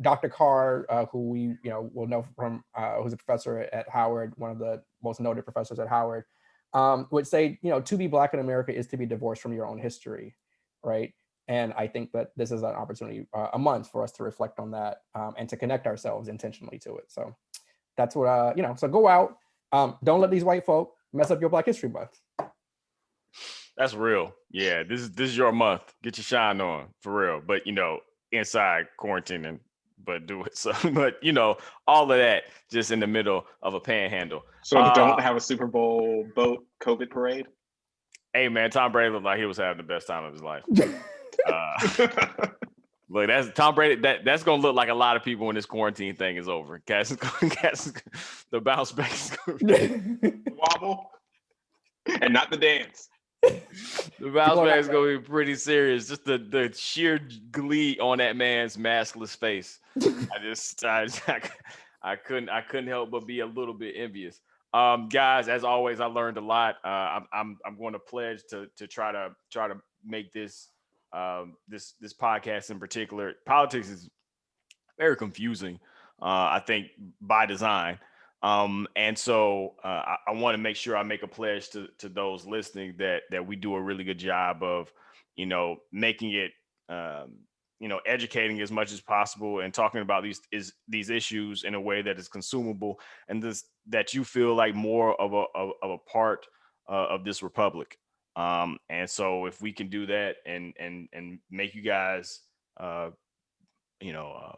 Speaker 1: Dr. Carr, who we will know from, who's a professor at Howard, one of the most noted professors at Howard, would say, to be Black in America is to be divorced from your own history, right? And I think that this is an opportunity, a month for us to reflect on that, and to connect ourselves intentionally to it. So that's what, so go out. Don't let these white folk mess up your Black History Month.
Speaker 2: That's real. Yeah, this is your month. Get your shine on, for real. But inside quarantining, but do it. So, but all of that just in the middle of a panhandle.
Speaker 3: So don't have a Super Bowl boat COVID parade.
Speaker 2: Hey man, Tom Brady looked like he was having the best time of his life. Look, that's Tom Brady. That's gonna look like a lot of people when this quarantine thing is over. The bounce back is
Speaker 3: gonna wobble, and not the dance.
Speaker 2: The bounce back is gonna be pretty serious. Just the sheer glee on that man's maskless face. I couldn't help but be a little bit envious. Guys, as always, I learned a lot. I'm going to pledge to try to make this this podcast in particular. Politics is very confusing, I think, by design. And so I want to make sure I make a pledge to those listening that we do a really good job of, making it, educating as much as possible and talking about these issues in a way that is consumable and that you feel like more of a part of this republic. And so if we can do that and make you guys uh, you know,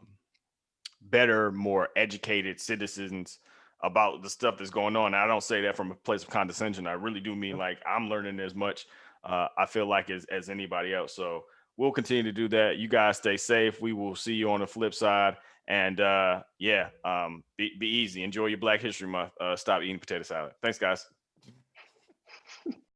Speaker 2: better, more educated citizens about the stuff that's going on. And I don't say that from a place of condescension. I really do mean like I'm learning as much. I feel like as anybody else. So we'll continue to do that. You guys stay safe. We will see you on the flip side. And be easy. Enjoy your Black History Month. Stop eating potato salad. Thanks, guys.